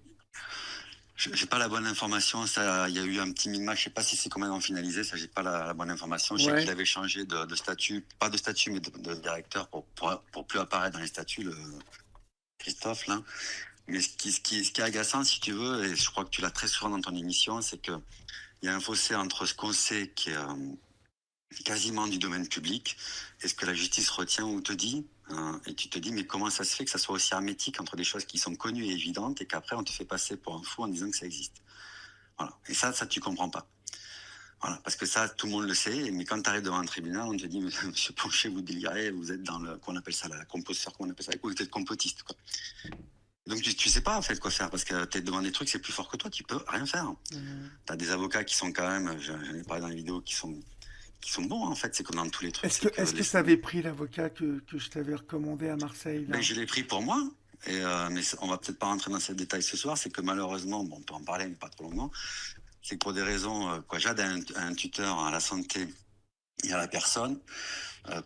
J'ai pas la bonne information, ça, il y a eu un petit mini-match, je sais pas si c'est complètement finalisé, ça, j'ai pas la bonne information. Je sais Ouais. qu'il avait changé de statut, pas de statut, mais de directeur pour plus apparaître dans les statuts, le Christophe, là. Mais ce qui est agaçant, si tu veux, et je crois que tu l'as très souvent dans ton émission, c'est qu'il y a un fossé entre ce qu'on sait qui est quasiment du domaine public et ce que la justice retient ou te dit. Et tu te dis, mais comment ça se fait que ça soit aussi hermétique entre des choses qui sont connues et évidentes et qu'après on te fait passer pour un fou en disant que ça existe. Voilà. Et ça tu comprends pas. Voilà. Parce que ça, tout le monde le sait, mais quand tu arrives devant un tribunal, on te dit, Monsieur Poncher, vous délirez, vous êtes dans le, qu'on appelle ça la composition, qu'on appelle ça, vous êtes complotiste, quoi. Donc tu sais pas en fait quoi faire parce que tu es devant des trucs, c'est plus fort que toi, tu peux rien faire. Tu as des avocats qui sont quand même, j'en ai parlé dans les vidéos, qui sont bons en fait, c'est comme dans tous les trucs. Est-ce que tu avais pris l'avocat que je t'avais recommandé à Marseille, là? Ben, je l'ai pris pour moi, mais on va peut-être pas rentrer dans ces détails ce soir, c'est que malheureusement, bon, on peut en parler mais pas trop longuement, c'est que pour des raisons, Jade a un tuteur à la santé et à la personne,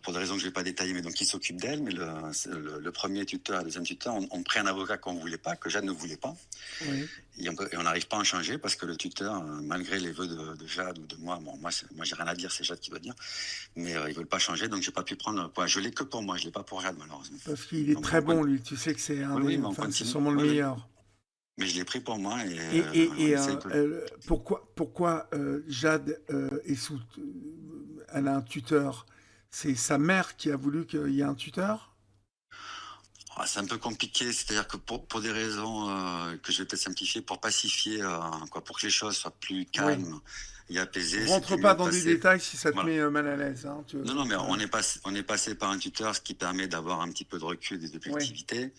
pour des raisons que je ne vais pas détailler, mais donc il s'occupe d'elle, mais le premier tuteur et le deuxième tuteur ont pris un avocat qu'on ne voulait pas, que Jade ne voulait pas. Oui. Et on n'arrive pas à en changer parce que le tuteur, malgré les vœux de Jade ou de moi, bon, moi j'ai rien à dire, c'est Jade qui doit dire, mais ils ne veulent pas changer, donc j'ai pas pu prendre. Je l'ai que pour moi, je l'ai pas pour Jade malheureusement. Parce qu'il est donc, très bon, lui. Tu sais que c'est c'est sûrement le meilleur. Mais je l'ai pris pour moi pourquoi Jade elle a un tuteur? C'est sa mère qui a voulu qu'il y ait un tuteur? C'est un peu compliqué, c'est-à-dire que pour des raisons que je vais peut-être simplifier, pour pacifier, pour que les choses soient plus calmes et apaisées. Rentre pas dans des détails si ça te met mal à l'aise. Hein, non, mais on est passé par un tuteur, ce qui permet d'avoir un petit peu de recul et d'objectivité.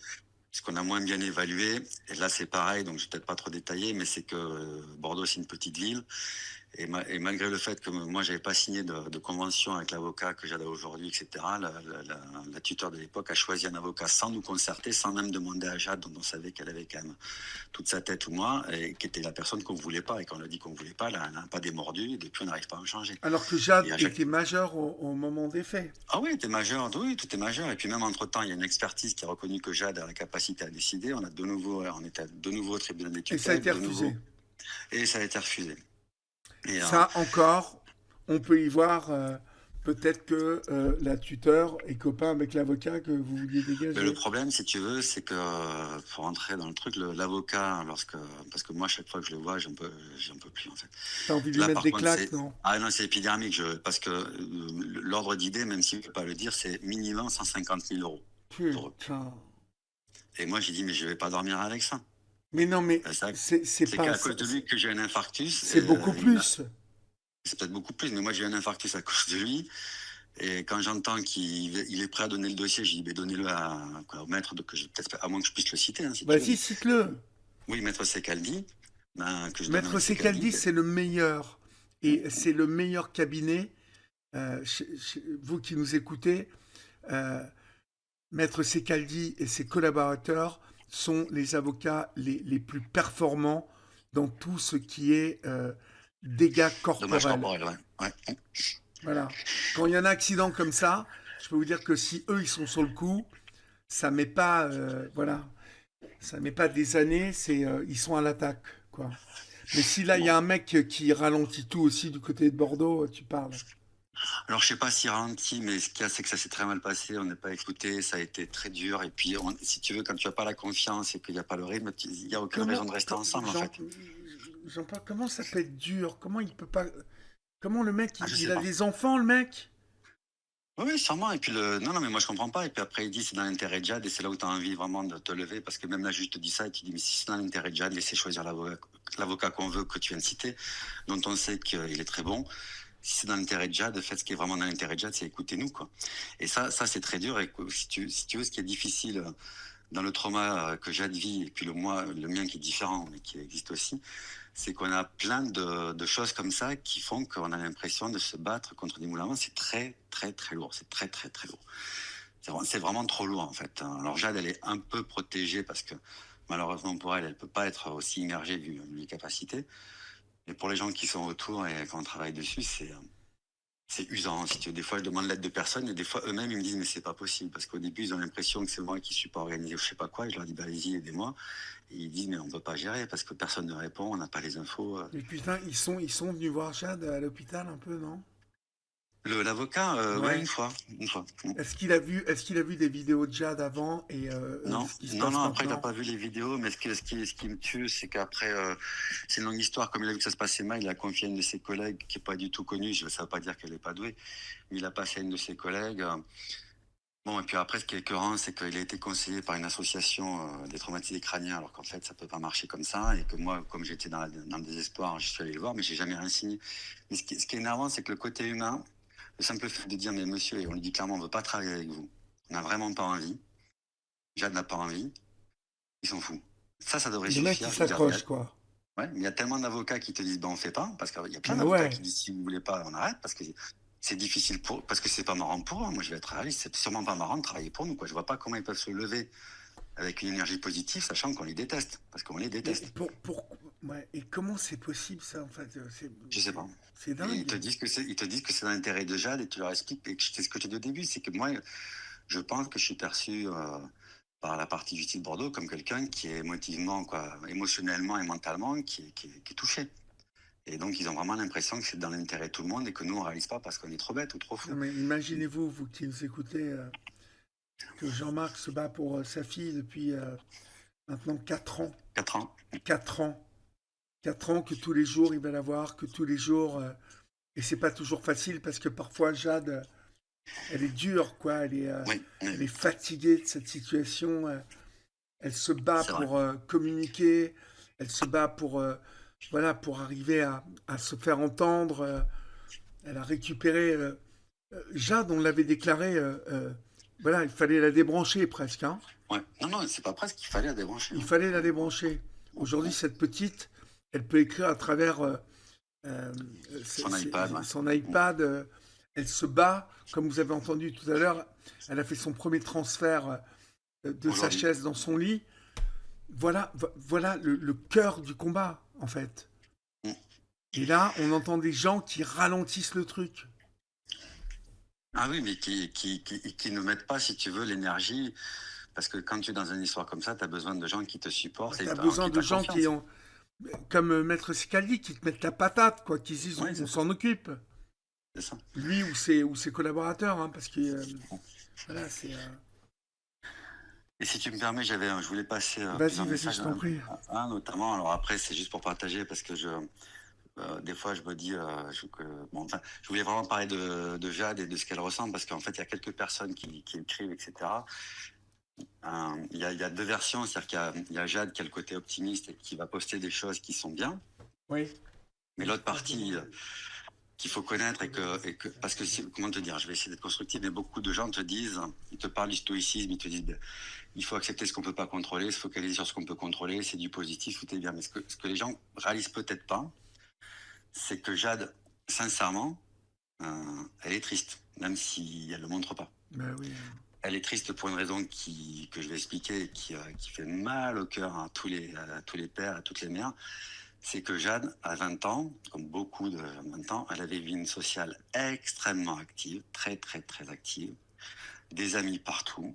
Ce qu'on a moins bien évalué, et là c'est pareil, donc je ne vais peut-être pas trop détailler, mais c'est que Bordeaux c'est une petite ville, et malgré le fait que moi j'avais pas signé de convention avec l'avocat que j'avais aujourd'hui, etc., la tuteur de l'époque a choisi un avocat sans nous concerter, sans même demander à Jade, dont on savait qu'elle avait quand même toute sa tête ou moi, et qui était la personne qu'on ne voulait pas, et quand on a dit qu'on ne voulait pas, elle n'a pas démordu, et depuis on n'arrive pas à en changer. Alors que Jade était majeure au moment des faits. Ah oui, tout est majeur. Et puis même entre-temps, il y a une expertise qui a reconnu que Jade a la capacité à décider. On était de nouveau au tribunal des tutelles. Et ça a été refusé. Et ça a été refusé. Et ça encore, on peut y voir peut-être que la tuteur est copain avec l'avocat que vous vouliez dégager. Mais le problème, si tu veux, c'est que pour rentrer dans le truc, l'avocat, parce que moi, chaque fois que je le vois, j'en peux plus en fait. T'as envie de lui mettre des claques, non? Ah non, c'est épidermique, parce que l'ordre d'idée, même s'il ne peut pas le dire, c'est minimum 150 000 euros. Putain. Et moi, j'ai dit, mais je ne vais pas dormir avec ça. Mais non, mais C'est ça, c'est c'est pas qu'à ça, cause de lui que j'ai un infarctus. c'est beaucoup plus. C'est peut-être beaucoup plus, mais moi j'ai eu un infarctus à cause de lui. Et quand j'entends qu'il est prêt à donner le dossier, j'ai dit, ben, donnez-le au maître, à moins que je puisse le citer, hein, si tu veux. Vas-y, cite-le. Oui, maître Secaldi, ben, que je donne à Maître Secaldi. Secaldi, c'est le meilleur. Et c'est le meilleur cabinet. Vous qui nous écoutez, euh, Maître Secaldi et ses collaborateurs sont les avocats les plus performants dans tout ce qui est dégâts Dommage corporels. corporel, ouais. Ouais. Voilà. Quand il y a un accident comme ça, je peux vous dire que si eux ils sont sur le coup, ça met pas, voilà, ça met pas des années, ils sont à l'attaque, quoi. Mais si là il y Bon. a un mec qui ralentit tout aussi du côté de Bordeaux, tu parles. Alors, je sais pas s'il ralentit, mais ce qu'il y a, c'est que ça s'est très mal passé. On n'est pas écouté, ça a été très dur. Et puis, si tu veux, quand tu n'as pas la confiance et qu'il n'y a pas le rythme, il n'y a aucune raison de rester ensemble, en fait. Jean-Paul, comment ça peut être dur? Comment il peut pas, comment le mec, Ah, je il sais a pas. des enfants, le mec? Oui, oui, sûrement. Et puis, non, non, mais moi, je comprends pas. Et puis après, il dit, c'est dans l'intérêt de Jade. Et c'est là où tu as envie vraiment de te lever. Parce que même la juge te dit ça. Et tu dis, mais si c'est dans l'intérêt de Jade, laissez choisir l'avocat qu'on veut, que tu viens de citer, dont on sait qu'il est très bon. Si c'est dans l'intérêt de Jade, faites ce qui est vraiment dans l'intérêt de Jade, c'est écoutez-nous, quoi. Et ça c'est très dur. Et si tu veux, ce qui est difficile dans le trauma que Jade vit, et puis le mien qui est différent, mais qui existe aussi, c'est qu'on a plein de choses comme ça qui font qu'on a l'impression de se battre contre des moulins à vent. C'est très, très, très lourd. C'est très, très, très lourd. C'est vraiment trop lourd, en fait. Alors Jade, elle est un peu protégée parce que malheureusement pour elle, elle peut pas être aussi immergée vu les capacités. Mais pour les gens qui sont autour et quand on travaille dessus, c'est usant. Si tu veux. Des fois, je demande l'aide de personnes et des fois, eux-mêmes, ils me disent, mais c'est pas possible. Parce qu'au début, ils ont l'impression que c'est moi qui suis pas organisé ou je sais pas quoi. Et je leur dis, bah, allez-y, aidez-moi. Et ils disent, mais on peut pas gérer parce que personne ne répond, on n'a pas les infos. Mais putain, ils sont venus voir Jade à l'hôpital un peu, non? L'avocat, ouais, Ouais. une fois. Une fois. Est-ce qu'il a vu des vidéos de Jade avant et Non, ce qui se non, passe non, après, il n'a maintenant? pas vu les vidéos, mais ce qui me tue, c'est qu'après, c'est une longue histoire. Comme il a vu que ça se passait mal, il a confié à une de ses collègues qui n'est pas du tout connue. Ça ne veut pas dire qu'elle n'est pas douée, mais il a passé à une de ses collègues. Bon, et puis après, ce qui est écœurant, c'est qu'il a été conseillé par une association des traumatisés crâniens, alors qu'en fait, ça peut pas marcher comme ça. Et que moi, comme j'étais dans le désespoir, je suis allé le voir, mais j'ai jamais rien signé. Mais ce qui est énervant, c'est que le côté humain, le simple fait de dire, mais monsieur, et on lui dit clairement, on ne veut pas travailler avec vous. On n'a vraiment pas envie. Jade n'a pas envie. Ils s'en foutent. Ça devrait Le mec, il suffire. Je veux dire, s'accroche, quoi. ouais, mais il y a tellement d'avocats qui te disent, ben, on fait pas, parce qu'il y a plein Ah d'avocats qui ouais. disent, si vous voulez pas, on arrête, parce que c'est difficile parce que c'est pas marrant pour eux. Moi, je vais être réaliste, c'est sûrement pas marrant de travailler pour nous, quoi. Je vois pas comment ils peuvent se lever avec une énergie positive, sachant qu'on les déteste, parce qu'on les Mais déteste. ouais. Et comment c'est possible, ça, en fait? Je sais pas. C'est Et ils dingue. te disent que c'est dans l'intérêt de Jade, et tu leur expliques, et c'est ce que je t'ai dit au début, c'est que moi, je pense que je suis perçu par la partie justice de Bordeaux comme quelqu'un qui est émotivement, quoi, émotionnellement et mentalement, qui est touché. Et donc, ils ont vraiment l'impression que c'est dans l'intérêt de tout le monde et que nous, on réalise pas parce qu'on est trop bête ou trop Non, fou. mais imaginez-vous, vous qui nous écoutez, que Jean-Marc se bat pour sa fille depuis maintenant 4 ans. 4 ans. 4 ans. 4 ans que tous les jours il va la voir, que tous les jours. Et c'est pas toujours facile parce que parfois Jade, elle est dure, quoi. Oui, Elle oui, est fatiguée de cette situation. Elle se bat c'est vrai. pour communiquer. Elle se bat pour, voilà, pour arriver à se faire entendre. Elle a récupéré. Jade, on l'avait déclaré. Voilà, il fallait la débrancher presque, hein. Ouais. Non, non, c'est pas presque qu'il fallait la débrancher. Il fallait la débrancher. Aujourd'hui, cette petite, elle peut écrire à travers euh, Son iPad, ouais. son iPad. Elle se bat, comme vous avez entendu tout à l'heure. Elle a fait son premier transfert de sa Aujourd'hui. chaise dans son lit. Voilà le cœur du combat, en fait. Mm. Et là, on entend des gens qui ralentissent le truc. Ah oui, mais qui ne mettent pas, si tu veux, l'énergie. Parce que quand tu es dans une histoire comme ça, tu as besoin de gens qui te supportent Tu et as en besoin qui tu de as gens qui confiance. ont, comme Maître Scaldi, qui te mettent la patate, quoi, qui disent Oui, on c'est ça. s'en occupe. C'est ça. Lui ou ses collaborateurs, hein, parce que voilà, c'est. Et si tu me permets, je voulais passer Vas-y, plusieurs vas-y, messages. je t'en prie. Un notamment, alors après, c'est juste pour partager parce que des fois, je me dis, bon, enfin, je voulais vraiment parler de Jade et de ce qu'elle ressent parce qu'en fait, il y a quelques personnes qui écrivent, etc. Il y a deux versions, c'est-à-dire qu'il y a Jade qui a le côté optimiste et qui va poster des choses qui sont bien, Oui. mais l'autre partie qu'il faut connaître parce que comment te dire, je vais essayer d'être constructif, mais beaucoup de gens te disent, ils te parlent du stoïcisme, ils te disent, il faut accepter ce qu'on peut pas contrôler, se focaliser sur ce qu'on peut contrôler, c'est du positif, tout est bien. Mais ce que les gens réalisent peut-être pas, c'est que Jade, sincèrement, elle est triste, même si elle le montre pas. Ben oui. Elle est triste pour une raison que je vais expliquer, qui fait mal au cœur à tous les pères, à toutes les mères. C'est que Jade, à 20 ans, comme beaucoup de 20 ans, elle avait une vie sociale extrêmement active, très très très active, des amis partout,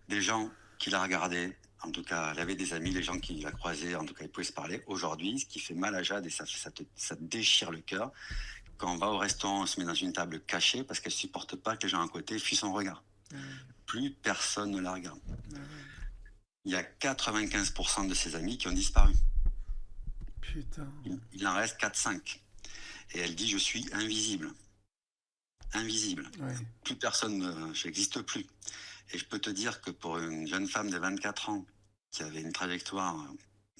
des gens qui la regardaient, en tout cas, elle avait des amis, les gens qui la croisaient, en tout cas, ils pouvaient se parler. Aujourd'hui, ce qui fait mal à Jade, et ça te déchire le cœur, quand on va au restaurant, on se met dans une table cachée parce qu'elle supporte pas que les gens à côté fuient son regard. Ah oui. Plus personne ne la regarde. Ah oui. Il y a 95% de ses amis qui ont disparu. Putain. Il en reste 4-5. Et elle dit, je suis invisible. Invisible. Ouais. Plus personne, je n'existe plus. Et je peux te dire que pour une jeune femme de 24 ans, qui avait une trajectoire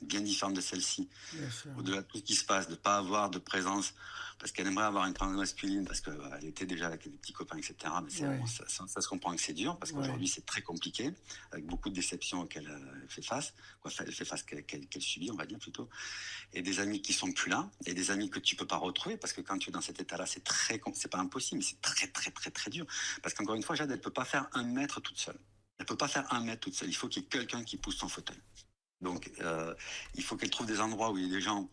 bien différente de celle-ci, Bien sûr. au-delà de tout ce qui se passe, de ne pas avoir de présence, parce qu'elle aimerait avoir une présence masculine, parce qu'elle était déjà avec des petits copains, etc. Mais Ouais. bon, ça se comprend que c'est dur, parce qu'aujourd'hui c'est très compliqué, avec beaucoup de déceptions auxquelles elle fait face, elle fait face qu'elle subit, on va dire plutôt, et des amis qui sont plus là, et des amis que tu peux pas retrouver, parce que quand tu es dans cet état-là, c'est pas impossible, mais c'est très très très très dur, parce qu'encore une fois, Jade, elle peut pas faire 1 mètre toute seule. Elle peut pas faire 1 mètre toute seule. Il faut qu'il y ait quelqu'un qui pousse son fauteuil. Donc, il faut qu'elle trouve des endroits où il y a des gens,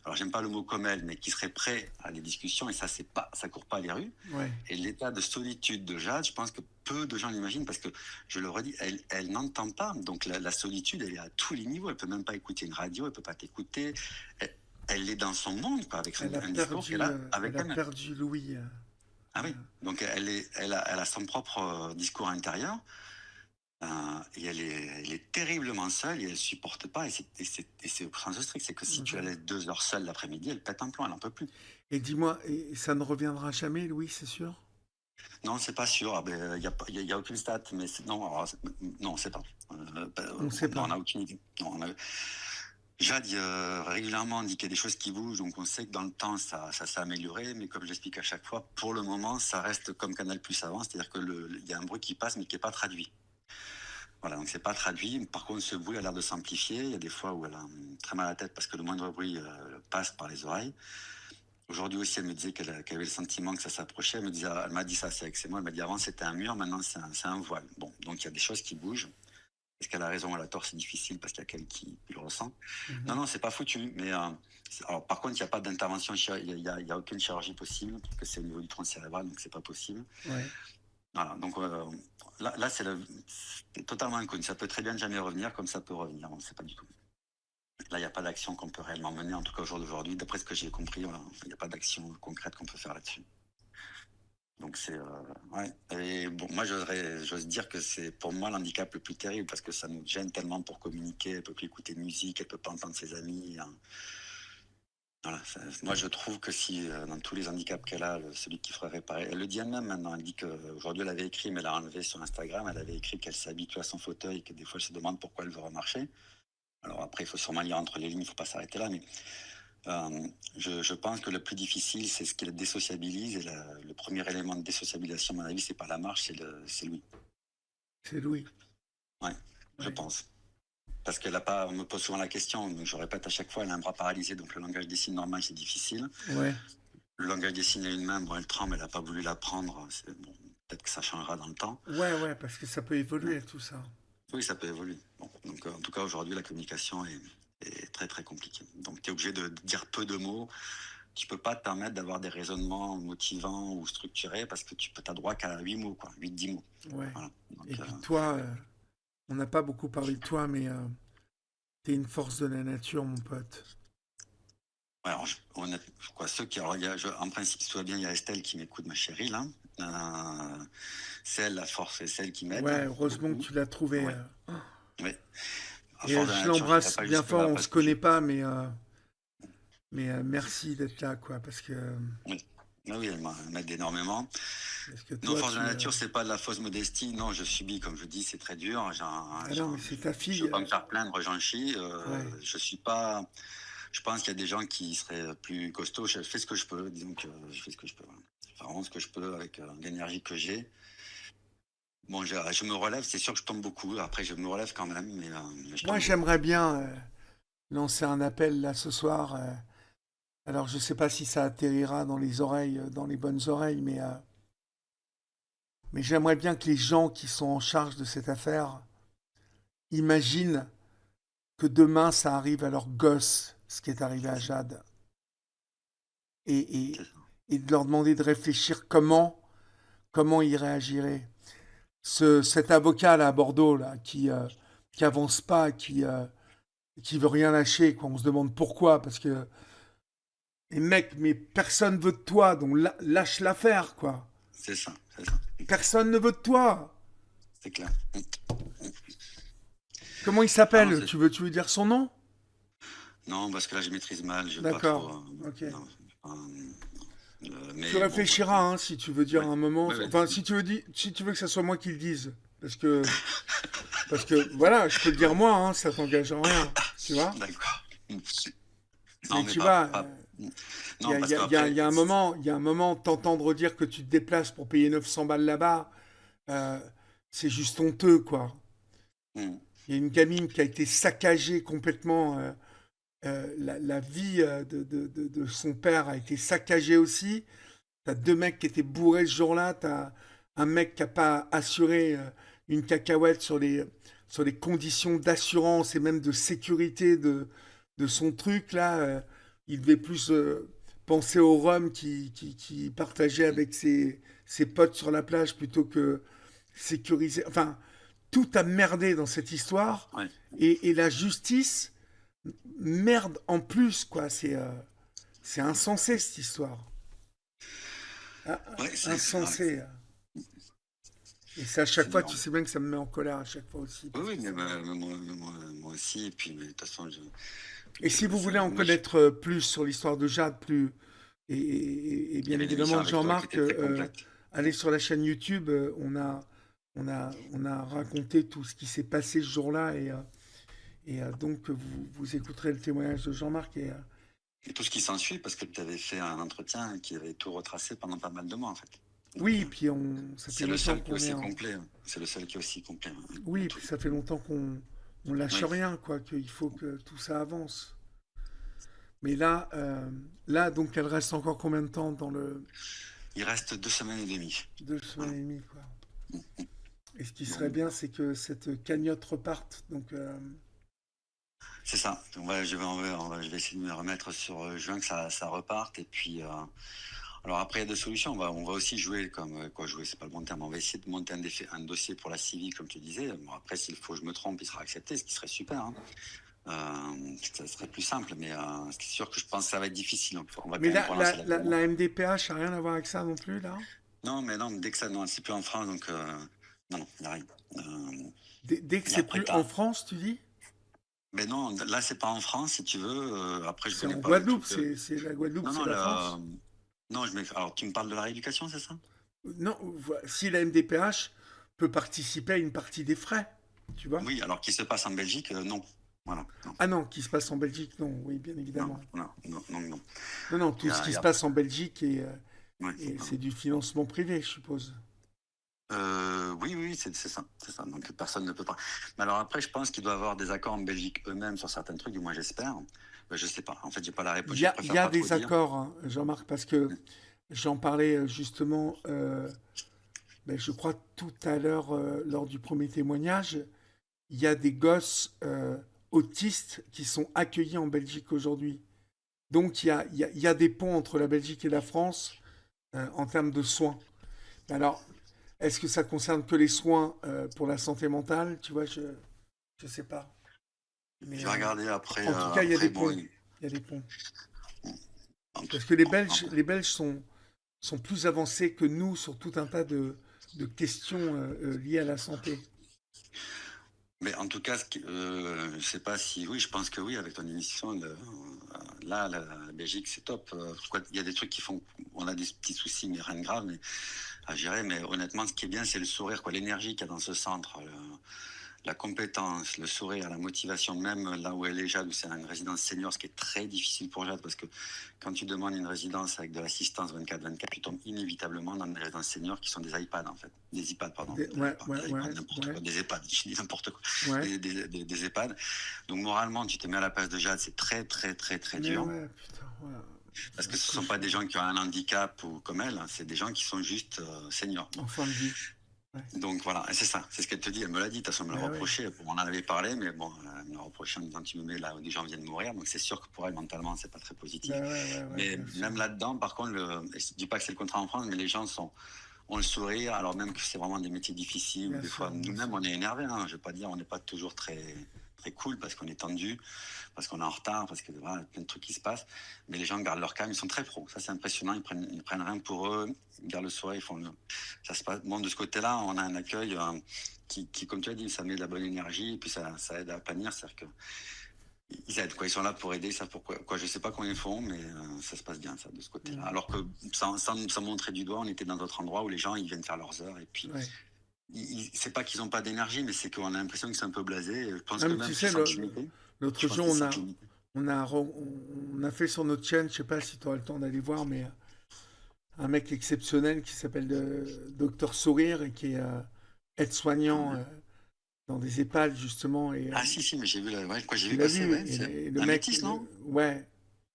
alors j'aime pas le mot comme elle, mais qui seraient prêts à des discussions, et ça court pas les rues. Ouais. Et l'état de solitude de Jade, je pense que peu de gens l'imaginent, parce que, je le redis, elle n'entend pas. Donc, la solitude, elle est à tous les niveaux. Elle peut même pas écouter une radio, elle peut pas t'écouter. Elle est dans son monde, quoi, avec Elle a un discours perdu, qu'elle a avec elle a elle-même. perdu Louis. Ah oui. Donc, elle a son propre discours intérieur. Et elle est terriblement seule et elle supporte pas. Et c'est au sens strict, c'est que si tu la laisses 2 heures seule l'après-midi, elle pète un plomb, elle en peut plus. Et dis-moi, et ça ne reviendra jamais, Louis, c'est sûr? Non, c'est pas sûr. Ah ben, y a aucune stat, mais non, alors, non, on sait pas. On sait Non, pas. on n'a aucune idée. Non, Jade régulièrement dit qu'il y a des choses qui bougent, donc on sait que dans le temps ça s'est amélioré, mais comme je l'explique à chaque fois, pour le moment ça reste comme Canal Plus avant, c'est-à-dire que il y a un bruit qui passe mais qui n'est pas traduit. Voilà, donc c'est pas traduit. Par contre, ce bruit a l'air de s'amplifier. Il y a des fois où elle a très mal à la tête parce que le moindre bruit passe par les oreilles. Aujourd'hui aussi, elle me disait qu'elle avait le sentiment que ça s'approchait. Elle m'a dit ça, c'est avec ses mots. Elle m'a dit avant c'était un mur, maintenant c'est un voile. Bon, donc il y a des choses qui bougent. Est-ce qu'elle a raison ou elle a tort, c'est difficile parce qu'il y a quelqu'un qui le ressent. Non, c'est pas foutu. Mais alors, par contre, il n'y a pas d'intervention, il y a aucune chirurgie possible parce que c'est au niveau du tronc cérébral, donc c'est pas possible. Ouais. Voilà, donc là c'est totalement inconnu. Ça peut très bien ne jamais revenir, comme ça peut revenir, on ne sait pas du tout. Là, il n'y a pas d'action qu'on peut réellement mener, en tout cas au jour d'aujourd'hui. D'après ce que j'ai compris, il n'y a pas d'action concrète qu'on peut faire là-dessus. Donc c'est... ouais. Et bon, moi, j'ose dire que c'est pour moi l'handicap le plus terrible, parce que ça nous gêne tellement pour communiquer. Elle ne peut plus écouter de musique, elle ne peut pas entendre ses amis. Hein. Voilà, moi je trouve que si dans tous les handicaps qu'elle a, celui qui ferait réparer, elle le dit elle-même maintenant, elle dit qu'aujourd'hui elle avait écrit, mais elle a enlevé sur Instagram, elle avait écrit qu'elle s'habitue à son fauteuil et que des fois elle se demande pourquoi elle veut remarcher. Alors après il faut sûrement lire entre les lignes, il ne faut pas s'arrêter là, mais je pense que le plus difficile c'est ce qui la désociabilise, et le premier élément de désociabilisation à mon avis c'est pas la marche, c'est Louis. C'est Louis. Ouais, je pense. Parce qu'elle a pas, on me pose souvent la question, donc je répète à chaque fois, elle a un bras paralysé, donc le langage des signes normal, c'est difficile. Ouais. Le langage des signes à une main, bon, elle tremble, elle n'a pas voulu l'apprendre. Bon, peut-être que ça changera dans le temps. Ouais, parce que ça peut évoluer tout ça. Oui, ça peut évoluer. Bon, donc, en tout cas, aujourd'hui, la communication est très très compliquée. Donc, tu es obligé de dire peu de mots. Tu peux pas te permettre d'avoir des raisonnements motivants ou structurés parce que tu as droit qu'à 8 mots, quoi, 8-10 mots. Ouais. Voilà. Donc, Et puis toi, on n'a pas beaucoup parlé de toi, mais t'es une force de la nature, mon pote. ouais, alors, ceux qui, alors, en principe, si tout va bien, il y a Estelle qui m'écoute, ma chérie, là. C'est elle la force, c'est celle qui m'aide. Ouais, heureusement beaucoup. que tu l'as trouvé. Ouais. Oui. À Et force de la je nature, l'embrasse j'irai pas bien jusque-là fort, on parce se que connaît pas, mais merci d'être là, quoi, parce que... oui, oui, elle m'aide énormément. Est-ce que Non, toi, force de la nature, c'est pas de la fausse modestie. Non, je subis, comme je dis, c'est très dur. Ah non, mais c'est ta Je fille. veux pas me faire plaindre, j'en chie. Ouais. Je suis pas. Je pense qu'il y a des gens qui seraient plus costauds. Je fais ce que je peux. Disons que je fais ce que je peux. Voilà. Je fais vraiment ce que je peux avec l'énergie que j'ai. Bon, je me relève. C'est sûr que je tombe beaucoup. Après, je me relève quand même, mais je Moi, tombe beaucoup. j'aimerais bien lancer un appel là ce soir. Alors, je sais pas si ça atterrira dans les oreilles, dans les bonnes oreilles, mais j'aimerais bien que les gens qui sont en charge de cette affaire imaginent que demain, ça arrive à leurs gosses, ce qui est arrivé à Jade, et, C'est et, ça. et de leur demander de réfléchir comment ils réagiraient. Cet avocat là à Bordeaux là qui avance pas, qui veut rien lâcher, quoi. On se demande pourquoi, parce que les mecs, mais personne veut de toi, donc lâche l'affaire, quoi. C'est ça. C'est ça. Personne ne veut de toi. C'est clair. Comment il Ah non, s'appelle? Tu veux dire son nom? non, parce que là, je maîtrise mal. Je veux pas trop. D'accord, ok. Non, Tu mais bon, voilà. réfléchiras, hein, si tu veux dire Ouais. un moment. Ouais, ouais. Enfin, si tu veux que ce soit moi qui le dise, parce que voilà, je peux le dire moi, hein, ça t'engage en rien, tu vois. D'accord. Mais Non, mais tu vois, il y non, a, il parce y a- il y a- qu'après, il y a un moment, t'entendre dire que tu te déplaces pour payer 900 balles là-bas, euh, c'est juste honteux, quoi. hmm, Il y a une gamine qui a été saccagée complètement. La vie de son père a été saccagée aussi. T'as deux mecs qui étaient bourrés ce jour-là. T'as un mec qui n'a pas assuré une cacahuète sur les conditions d'assurance et même de sécurité de son truc là. Il devait plus penser au rhum qui partageait avec ses potes sur la plage plutôt que sécuriser. Enfin, tout a merdé dans cette histoire. ouais, Et la justice merde en plus, quoi. C'est insensé cette histoire. Ah, ouais, ouais. insensé. Et c'est à chaque C'est fois, dur. tu sais bien que ça me met en colère à chaque fois aussi. Oui, Parce oui, que mais, ça me- moi aussi. Et puis, mais de toute façon, Et si vous voulez en moi, connaître plus sur l'histoire de Jade, et il y bien avait une émission évidemment de avec toi qui Jean-Marc, était très complète. allez sur la chaîne YouTube. On a raconté tout ce qui s'est passé ce jour-là. Et donc, vous écouterez le témoignage de Jean-Marc. Et tout ce qui s'ensuit, parce que tu avais fait un entretien qui avait tout retracé pendant pas mal de mois, en fait. Donc, Oui, puis ça fait c'est le longtemps seul qui est qu'on est aussi en. complet. C'est le seul qui est aussi complet. Oui, et puis ça fait longtemps qu'on lâche Ouais. rien, quoi, qu'il faut que tout ça avance. Mais là, donc, elle reste encore combien de temps dans le Il reste 2 semaines et demie. 2 semaines Voilà. et demie, quoi. Et ce qui serait Bon, bien, c'est que cette cagnotte reparte. Donc, c'est ça. Je vais essayer de me remettre sur juin, que ça reparte. Et puis, alors après, il y a des solutions. On va aussi jouer comme quoi jouer, c'est pas le bon terme. On va essayer de monter un dossier pour la CIVI, comme tu disais. Bon, après, s'il faut que je me trompe, il sera accepté, ce qui serait super, hein. Ça serait plus simple, mais c'est sûr que je pense que ça va être difficile. Donc, on va quand mais même la, relancer la, la la, demande. la MDPH n'a rien à voir avec ça non plus, là. Non, mais non, dès que ça, non, c'est plus en France, donc non, il n'y a rien. Dès que Et c'est après, plus en France, tu dis? mais non, là, c'est pas en France, si tu veux. Après, je C'est connais en pas le Guadeloupe. truc. C'est la Guadeloupe, Non, c'est non, la France. non, alors, tu me parles de la rééducation, c'est ça? Non, si la MDPH peut participer à une partie des frais, tu vois. Oui, alors qu'il se passe en Belgique, non. Voilà, non, Ah non, qui se passe en Belgique, non, oui, bien non, évidemment. non, non, non, non. Non, non, Il y tout ce a, qui il y se a- passe en Belgique, ouais, et non. c'est du financement privé, je suppose. Oui, oui, c'est ça, c'est ça. Donc personne ne peut pas. Mais alors après, je pense qu'il doit y avoir des accords en Belgique eux-mêmes sur certains trucs, du moins j'espère. Je sais pas. En fait, j'ai pas la réponse. Il y Je a, il y préfère a pas trop des dire. accords, hein, Jean-Marc, parce que j'en parlais justement, je crois tout à l'heure, lors du premier témoignage, il y a des gosses autistes qui sont accueillis en Belgique aujourd'hui. Donc il y a des ponts entre la Belgique et la France en termes de soins. Alors, est-ce que ça concerne que les soins pour la santé mentale? Tu vois, je sais pas. Je Mais vais regarder après. en tout cas, il y a Après, des bon, ponts. Il y a des ponts. en tout- Parce que les bon, Belges, les Belges sont plus avancés que nous sur tout un tas de questions liées à la santé. Mais en tout cas, je sais pas si... Oui, je pense que oui, avec ton émission, là, la Belgique, c'est top. Il y a des trucs qui font... On a des petits soucis, mais rien de grave à gérer. Mais honnêtement, ce qui est bien, c'est le sourire, quoi, l'énergie qu'il y a dans ce centre. La compétence, le sourire, la motivation, même là où elle est, Jade, où c'est une résidence senior, ce qui est très difficile pour Jade, parce que quand tu demandes une résidence avec de l'assistance 24/24, tu tombes inévitablement dans des résidences seniors qui sont des iPads, en fait. Des iPads, pardon. Ouais, Des iPads, n'importe quoi. Des EHPAD, je dis n'importe quoi. Des EHPAD. Donc, moralement, tu te mets à la place de Jade, c'est très, très, très, très Mais dur. ouais, putain, voilà. Parce que ce ne sont pas des gens qui ont un handicap ou comme elle, c'est des gens qui sont juste seniors. En fin de vie. Donc voilà, et c'est ça, c'est ce qu'elle te dit, elle me l'a dit, de toute façon, elle me l'a reproché, on en avait parlé, mais bon, elle me l'a reproché en disant tu me mets là où des gens viennent mourir, donc c'est sûr que pour elle, mentalement, c'est pas très positif. Mais même là-dedans, par contre, je dis pas que c'est le contraire en France, mais les gens ont le sourire, alors même que c'est vraiment des métiers difficiles, où des fois, nous-mêmes, on est énervés, hein, je vais pas dire, on n'est pas toujours très, très cool, parce qu'on est tendu, parce qu'on est en retard, parce que voilà, plein de trucs qui se passent, mais les gens gardent leur calme, ils sont très pros, ça c'est impressionnant, ils prennent rien pour eux, ils gardent le sourire, ça se passe. Bon, de ce côté-là, on a un accueil qui, comme tu as dit, ça met de la bonne énergie, et puis ça aide à panir, c'est-à-dire que ils aident, quoi. Ils sont là pour aider, ça pourquoi, quoi. Je sais pas comment ils font, mais ça se passe bien, ça, de ce côté-là. Alors que sans montrer du doigt, on était dans d'autres endroits où les gens, ils viennent faire leurs heures, et puis c'est pas qu'ils ont pas d'énergie, mais c'est qu'on a l'impression que c'est un peu blasé. Je pense que même tu sais, l'autre jour, on a fait sur notre chaîne, je sais pas si tu auras le temps d'aller voir, mais un mec exceptionnel qui s'appelle Docteur Sourire et qui est aide-soignant dans des EHPAD justement. Et, si, mais j'ai vu, j'ai vu passer. Le mec, métis, non? Ouais.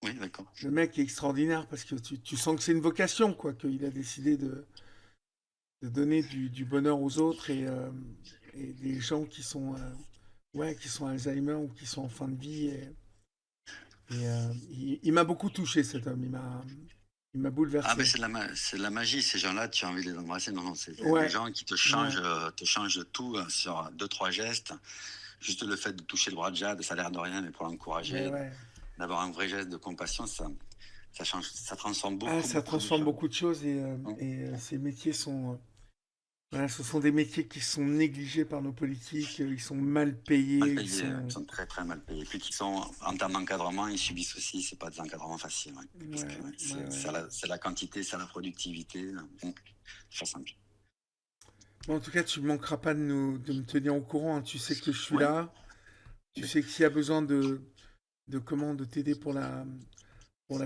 Oui, d'accord. Le mec est extraordinaire parce que tu sens que c'est une vocation, quoi, qu'il a décidé de donner du bonheur aux autres et des gens qui sont Alzheimer ou qui sont en fin de vie. Il m'a beaucoup touché, cet homme. Il m'a bouleversé. Ah, ben c'est de la magie, ces gens-là, tu as envie de les embrasser. Non, c'est des gens qui te changent tout sur 2-3 gestes. Juste le fait de toucher le bras de Jade, ça a l'air de rien, mais pour l'encourager, d'avoir un vrai geste de compassion, ça change, ça transforme beaucoup. Ça transforme beaucoup de choses et ces métiers sont. Voilà, ce sont des métiers qui sont négligés par nos politiques, ils sont mal payés. Ils sont très très mal payés. Puis qu'ils sont en termes d'encadrement, ils subissent aussi, c'est pas des encadrements faciles. C'est la quantité, c'est la productivité. C'est simple. Bon, en tout cas, tu ne manqueras pas de me tenir au courant. Hein. Tu sais que je suis là. Tu sais que s'il y a besoin de t'aider pour la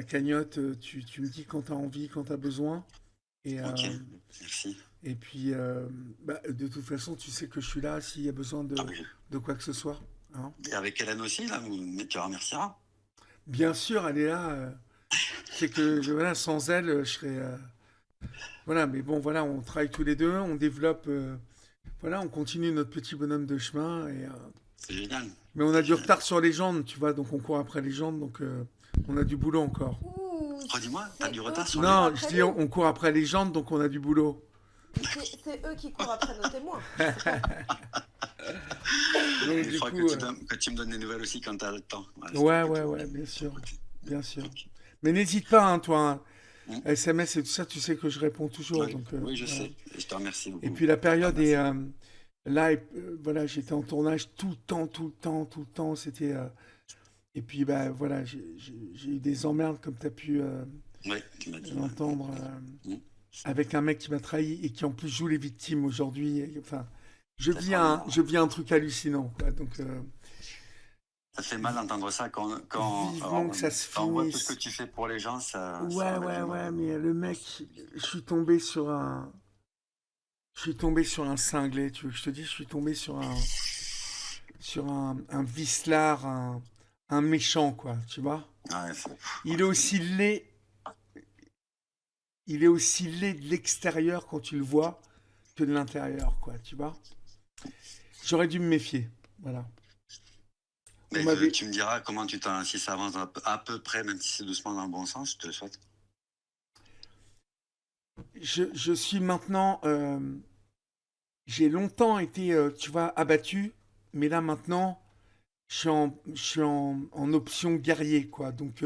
cagnotte, tu me dis quand tu as envie, quand tu as besoin. Et, ok, merci. Et puis, de toute façon, tu sais que je suis là s'il y a besoin de quoi que ce soit. Hein. Et avec Hélène aussi, là, tu remercieras. Bien sûr, elle est là. C'est que sans elle, je serais. Voilà, mais bon, voilà, on travaille tous les deux, on développe. On continue notre petit bonhomme de chemin. C'est génial. Mais on a du retard sur les jambes, tu vois, donc on court après les jambes, donc on a du boulot encore. Redis-moi, t'as du retard sur les jambes? Non, je dis on court après les jambes, donc on a du boulot. C'est eux qui courent après nos témoins. Donc, il faudra que tu me donnes des nouvelles aussi quand tu as le temps. Voilà, ouais, bien sûr. Bien sûr. Okay. Mais n'hésite pas, hein, toi. SMS et tout ça, tu sais que je réponds toujours. Oui, donc, je sais. Et je te remercie beaucoup. Et puis la période est... là, voilà, j'étais en tournage tout le temps. C'était... Et puis, voilà, j'ai eu des emmerdes, comme tu as pu l'entendre. Avec un mec qui m'a trahi et qui en plus joue les victimes aujourd'hui. Enfin, je vis un truc hallucinant, quoi. Donc, ça fait mal d'entendre ça quand que ça se finisse. On voit tout ce que tu fais pour les gens, ça. Ouais, mais le mec, je suis tombé sur un cinglé. Tu veux que je te dise, je suis tombé sur un vicelard, un méchant, quoi. Tu vois. Il est aussi laid. Il est aussi laid de l'extérieur quand tu le vois que de l'intérieur, quoi, tu vois. J'aurais dû me méfier, voilà. Mais tu me diras comment si ça avance à peu près, même si c'est doucement dans le bon sens, je te le souhaite. Je suis maintenant... j'ai longtemps été, tu vois, abattu, mais là, maintenant, je suis en option guerrier, quoi, donc...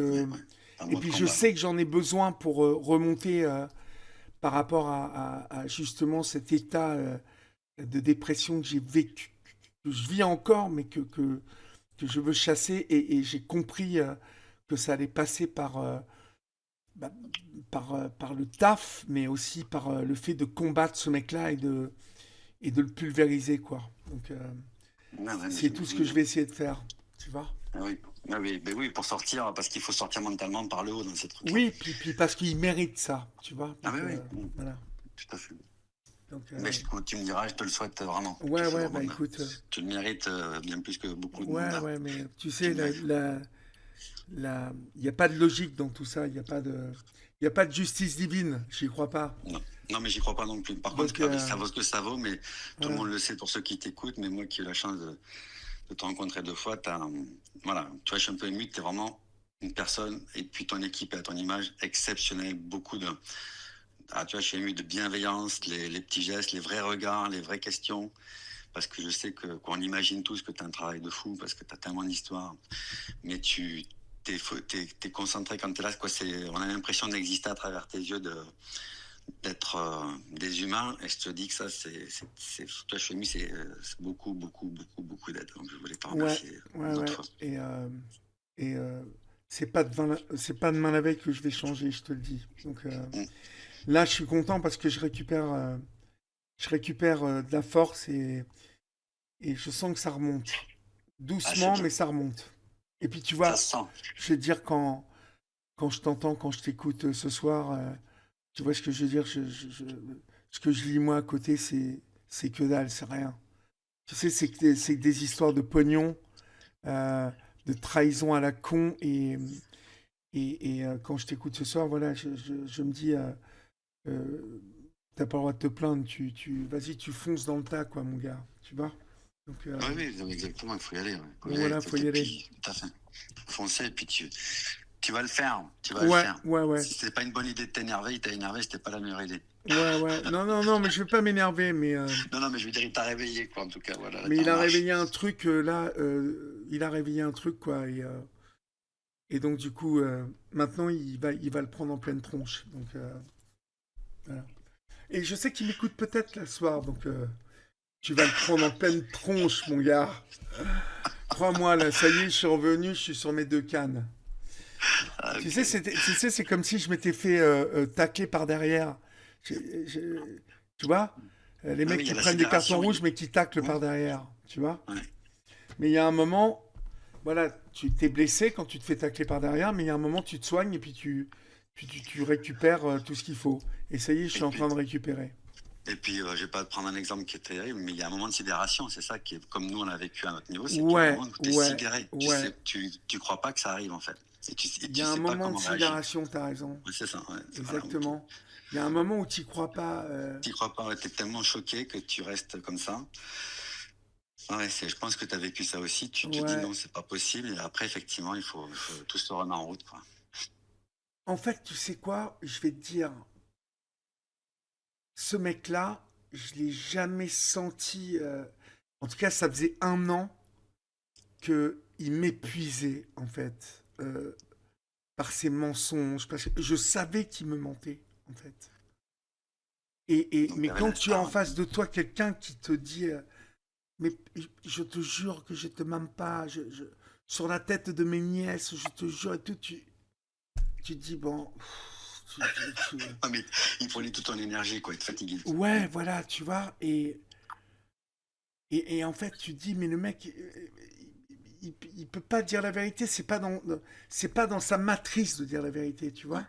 Et puis je sais que j'en ai besoin pour remonter par rapport à justement cet état de dépression que j'ai vécu que je vis encore, mais que je veux chasser. Et j'ai compris que ça allait passer bah, par le taf, mais aussi par le fait de combattre ce mec-là et de le pulvériser, quoi. Donc, Ouais, ouais, mais c'est tout ce que je j'imagine. vais essayer de faire, tu vois. Ah oui. Ah oui, ben oui, pour sortir, parce qu'il faut sortir mentalement par le haut dans ces trucs-là. Oui, puis parce qu'il mérite ça, tu vois. Ah Donc, oui, oui, voilà. tout à fait. Donc, Mais tu me diras, je te le souhaite vraiment. Tu ouais, fais ouais, vraiment bah écoute, tu le mérites bien plus que beaucoup de monde ouais, là ouais, mais tu qui sais, me rêvent. il n'y a pas de logique dans tout ça, il y a pas de justice divine, j'y crois pas. Non. Non, mais j'y crois pas non plus. Par contre, Donc, ça vaut ce que ça vaut, mais tout le voilà. monde le sait pour ceux qui t'écoutent. Mais moi qui ai eu la chance de te rencontrer 2 fois, voilà, tu vois, je suis un peu ému. Tu es vraiment une personne, et puis ton équipe est à ton image exceptionnelle. Beaucoup de. Ah, tu vois, je suis ému de bienveillance, les petits gestes, les vrais regards, les vraies questions. Parce que je sais qu'on imagine tous que tu as un travail de fou, parce que tu as tellement d'histoires. Mais t'es concentré quand tu es là. Quoi, on a l'impression d'exister à travers tes yeux, d'être des humains. Et je te dis que ça, toi, je suis ému, c'est beaucoup, beaucoup, beaucoup, beaucoup d'aide. Donc, je voulais te Ouais, remercier ouais, une autre ouais. fois. Et c'est pas demain la veille que je vais changer, je te le dis. Donc, Mm. là, je suis content parce que je récupère de la force et je sens que ça remonte. Ah, c'est Doucement, mais bien. ça remonte. Et puis, tu Ça vois, se sent. je vais te dire, quand je t'entends, quand je t'écoute ce soir, tu vois ce que je veux dire, ce que je lis moi à côté, c'est que dalle, c'est rien. Tu sais, c'est que des histoires de pognon, euh, de trahison à la con. Et quand je t'écoute ce soir, voilà, je me dis, euh, t'as pas le droit de te plaindre, vas-y, tu fonces dans le tas, quoi, mon gars, tu vois. Donc, Oui, oui, non, exactement, il faut y aller. Ouais. Faut donc y aller, voilà, faut y et aller. puis, tout à fait. Faut foncer, et puis tu vas le faire. Tu vas le Ouais, faire. ouais, ouais. Si c'était pas une bonne idée de t'énerver, il t'a énervé, c'était pas la meilleure idée. Ouais, ouais. Non, non, non, mais je vais pas m'énerver, Non, non, mais je veux dire, il t'a réveillé, quoi, en tout cas. Voilà, là, mais t'es il en a marche. réveillé un truc, là, il a réveillé un truc, quoi. Et donc, du coup, maintenant, il va le prendre en pleine tronche. Donc, voilà. Et je sais qu'il m'écoute peut-être là, ce soir, donc tu vas le prendre en pleine tronche, mon gars. Crois-moi, là, ça y est, je suis revenu, je suis sur mes deux cannes. Ah, Tu ok. sais, tu sais, c'est comme si je m'étais fait tacler par derrière. Tu vois, les Ah mecs oui, il y qui a la prennent des cartons sidération. rouges mais qui taclent Ouais, par derrière, tu vois. ouais. Mais il y a un moment, voilà, tu t'es blessé quand tu te fais tacler par derrière, mais il y a un moment, tu te soignes et puis tu récupères tout ce qu'il faut. Et ça y est, je suis Et en train puis, de récupérer. je vais pas te prendre un exemple qui est terrible, mais il y a un moment de sidération. C'est ça qui est, comme nous, on a vécu à notre niveau, c'est qu'il y a un Ouais, moment où tu es ouais, sidéré. ouais. Tu crois pas que ça arrive, en fait. Et Il y tu a un sais pas moment de comment réagir. sidération, t'as raison. Ouais, c'est ça, ouais. Voilà, ok. Exactement. Il y a un moment où tu crois pas. Tu crois pas, tu es tellement choqué que tu restes comme ça. Ouais, je pense que tu as vécu ça aussi. Tu te dis Ouais. non, c'est pas possible. Et après, effectivement, il faut tout se remettre en route, quoi. En fait, tu sais quoi? Je vais te dire, ce mec-là, je l'ai jamais senti. En tout cas, ça faisait un an que il m'épuisait, en fait, par ses mensonges. Parce que je savais qu'il me mentait, en fait. Donc, tu Mais avais quand tu as en l'instinct. face de toi quelqu'un qui te dit, mais je te jure que je te m'aime pas, sur la tête de mes nièces, je te jure et tout, tu te dis, bon, Ah, mais il prenait toute ton énergie, quoi. Il te fatiguait. ouais, voilà, tu vois, et en fait, tu te dis, mais le mec, il peut pas dire la vérité, c'est pas dans sa matrice de dire la vérité, tu Ouais. vois.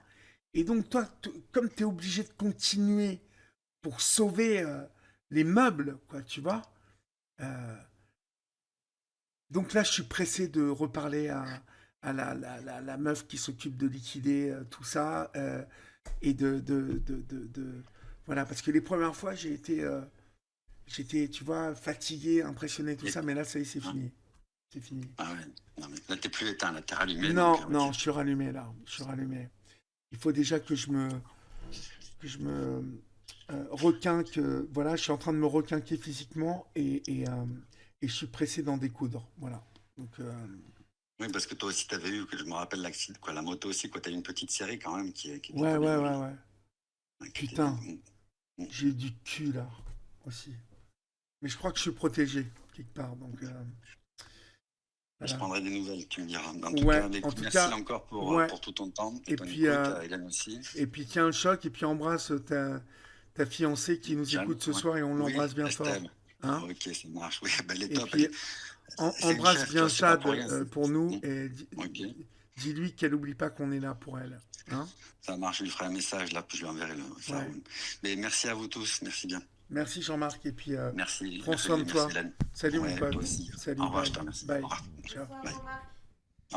Et donc, toi, comme tu es obligé de continuer pour sauver les meubles, quoi, tu vois. euh, donc là, je suis pressé de reparler à la meuf qui s'occupe de liquider tout ça et voilà, parce que les premières fois, j'étais, tu vois, fatigué, impressionné, tout Et- ça, mais là, ça y est, c'est hein. fini. C'est fini. Ah ouais. Non, mais là, t'es plus éteint, là, t'es rallumé, donc, Non, ok. non, je suis rallumé là. Je suis rallumé. Il faut déjà que je me requinque. Voilà, je suis en train de me requinquer physiquement et je suis pressé d'en découdre. Voilà. Donc, Oui, parce que toi aussi, t'avais eu, que je me rappelle l'accident, quoi. La moto aussi, quoi. T'as eu une petite série quand même qui était ouais, pas bien ouais, ouais, jolie. ouais. Ouais, qui était bien. Putain, j'ai du cul là aussi. Mais je crois que je suis protégé. Ok. quelque part. Donc, Je voilà. prendrai des nouvelles, tu me diras. En tout Ouais, cas, en tout merci cas, encore ouais. pour tout ton temps et Et ton puis, écoute, à Hélène aussi. tiens le choc, et puis embrasse ta fiancée qui nous Jeanne, écoute ce ouais. soir et on Oui, l'embrasse bien fort. Estelle. Hein? Ok, ça marche. Oui, ben, elle est Et top. puis, C'est une embrasse chef, tu bien vois, c'est pas Jade pour rien. pour nous Hmm. et Ok, dis-lui qu'elle n'oublie pas qu'on est là pour elle. Hein? ça marche. Je lui ferai un message là, puis je lui enverrai ça Ouais. roule. Mais merci à vous tous. Merci bien. Merci Jean-Marc, et puis Merci, prends soin de merci toi. Hélène. Salut mon Ouais, pote. toi aussi. Au Salut, revoir, bye. je te remercie. Au Bye. revoir. Ciao. Bonsoir Bye. Jean-Marc.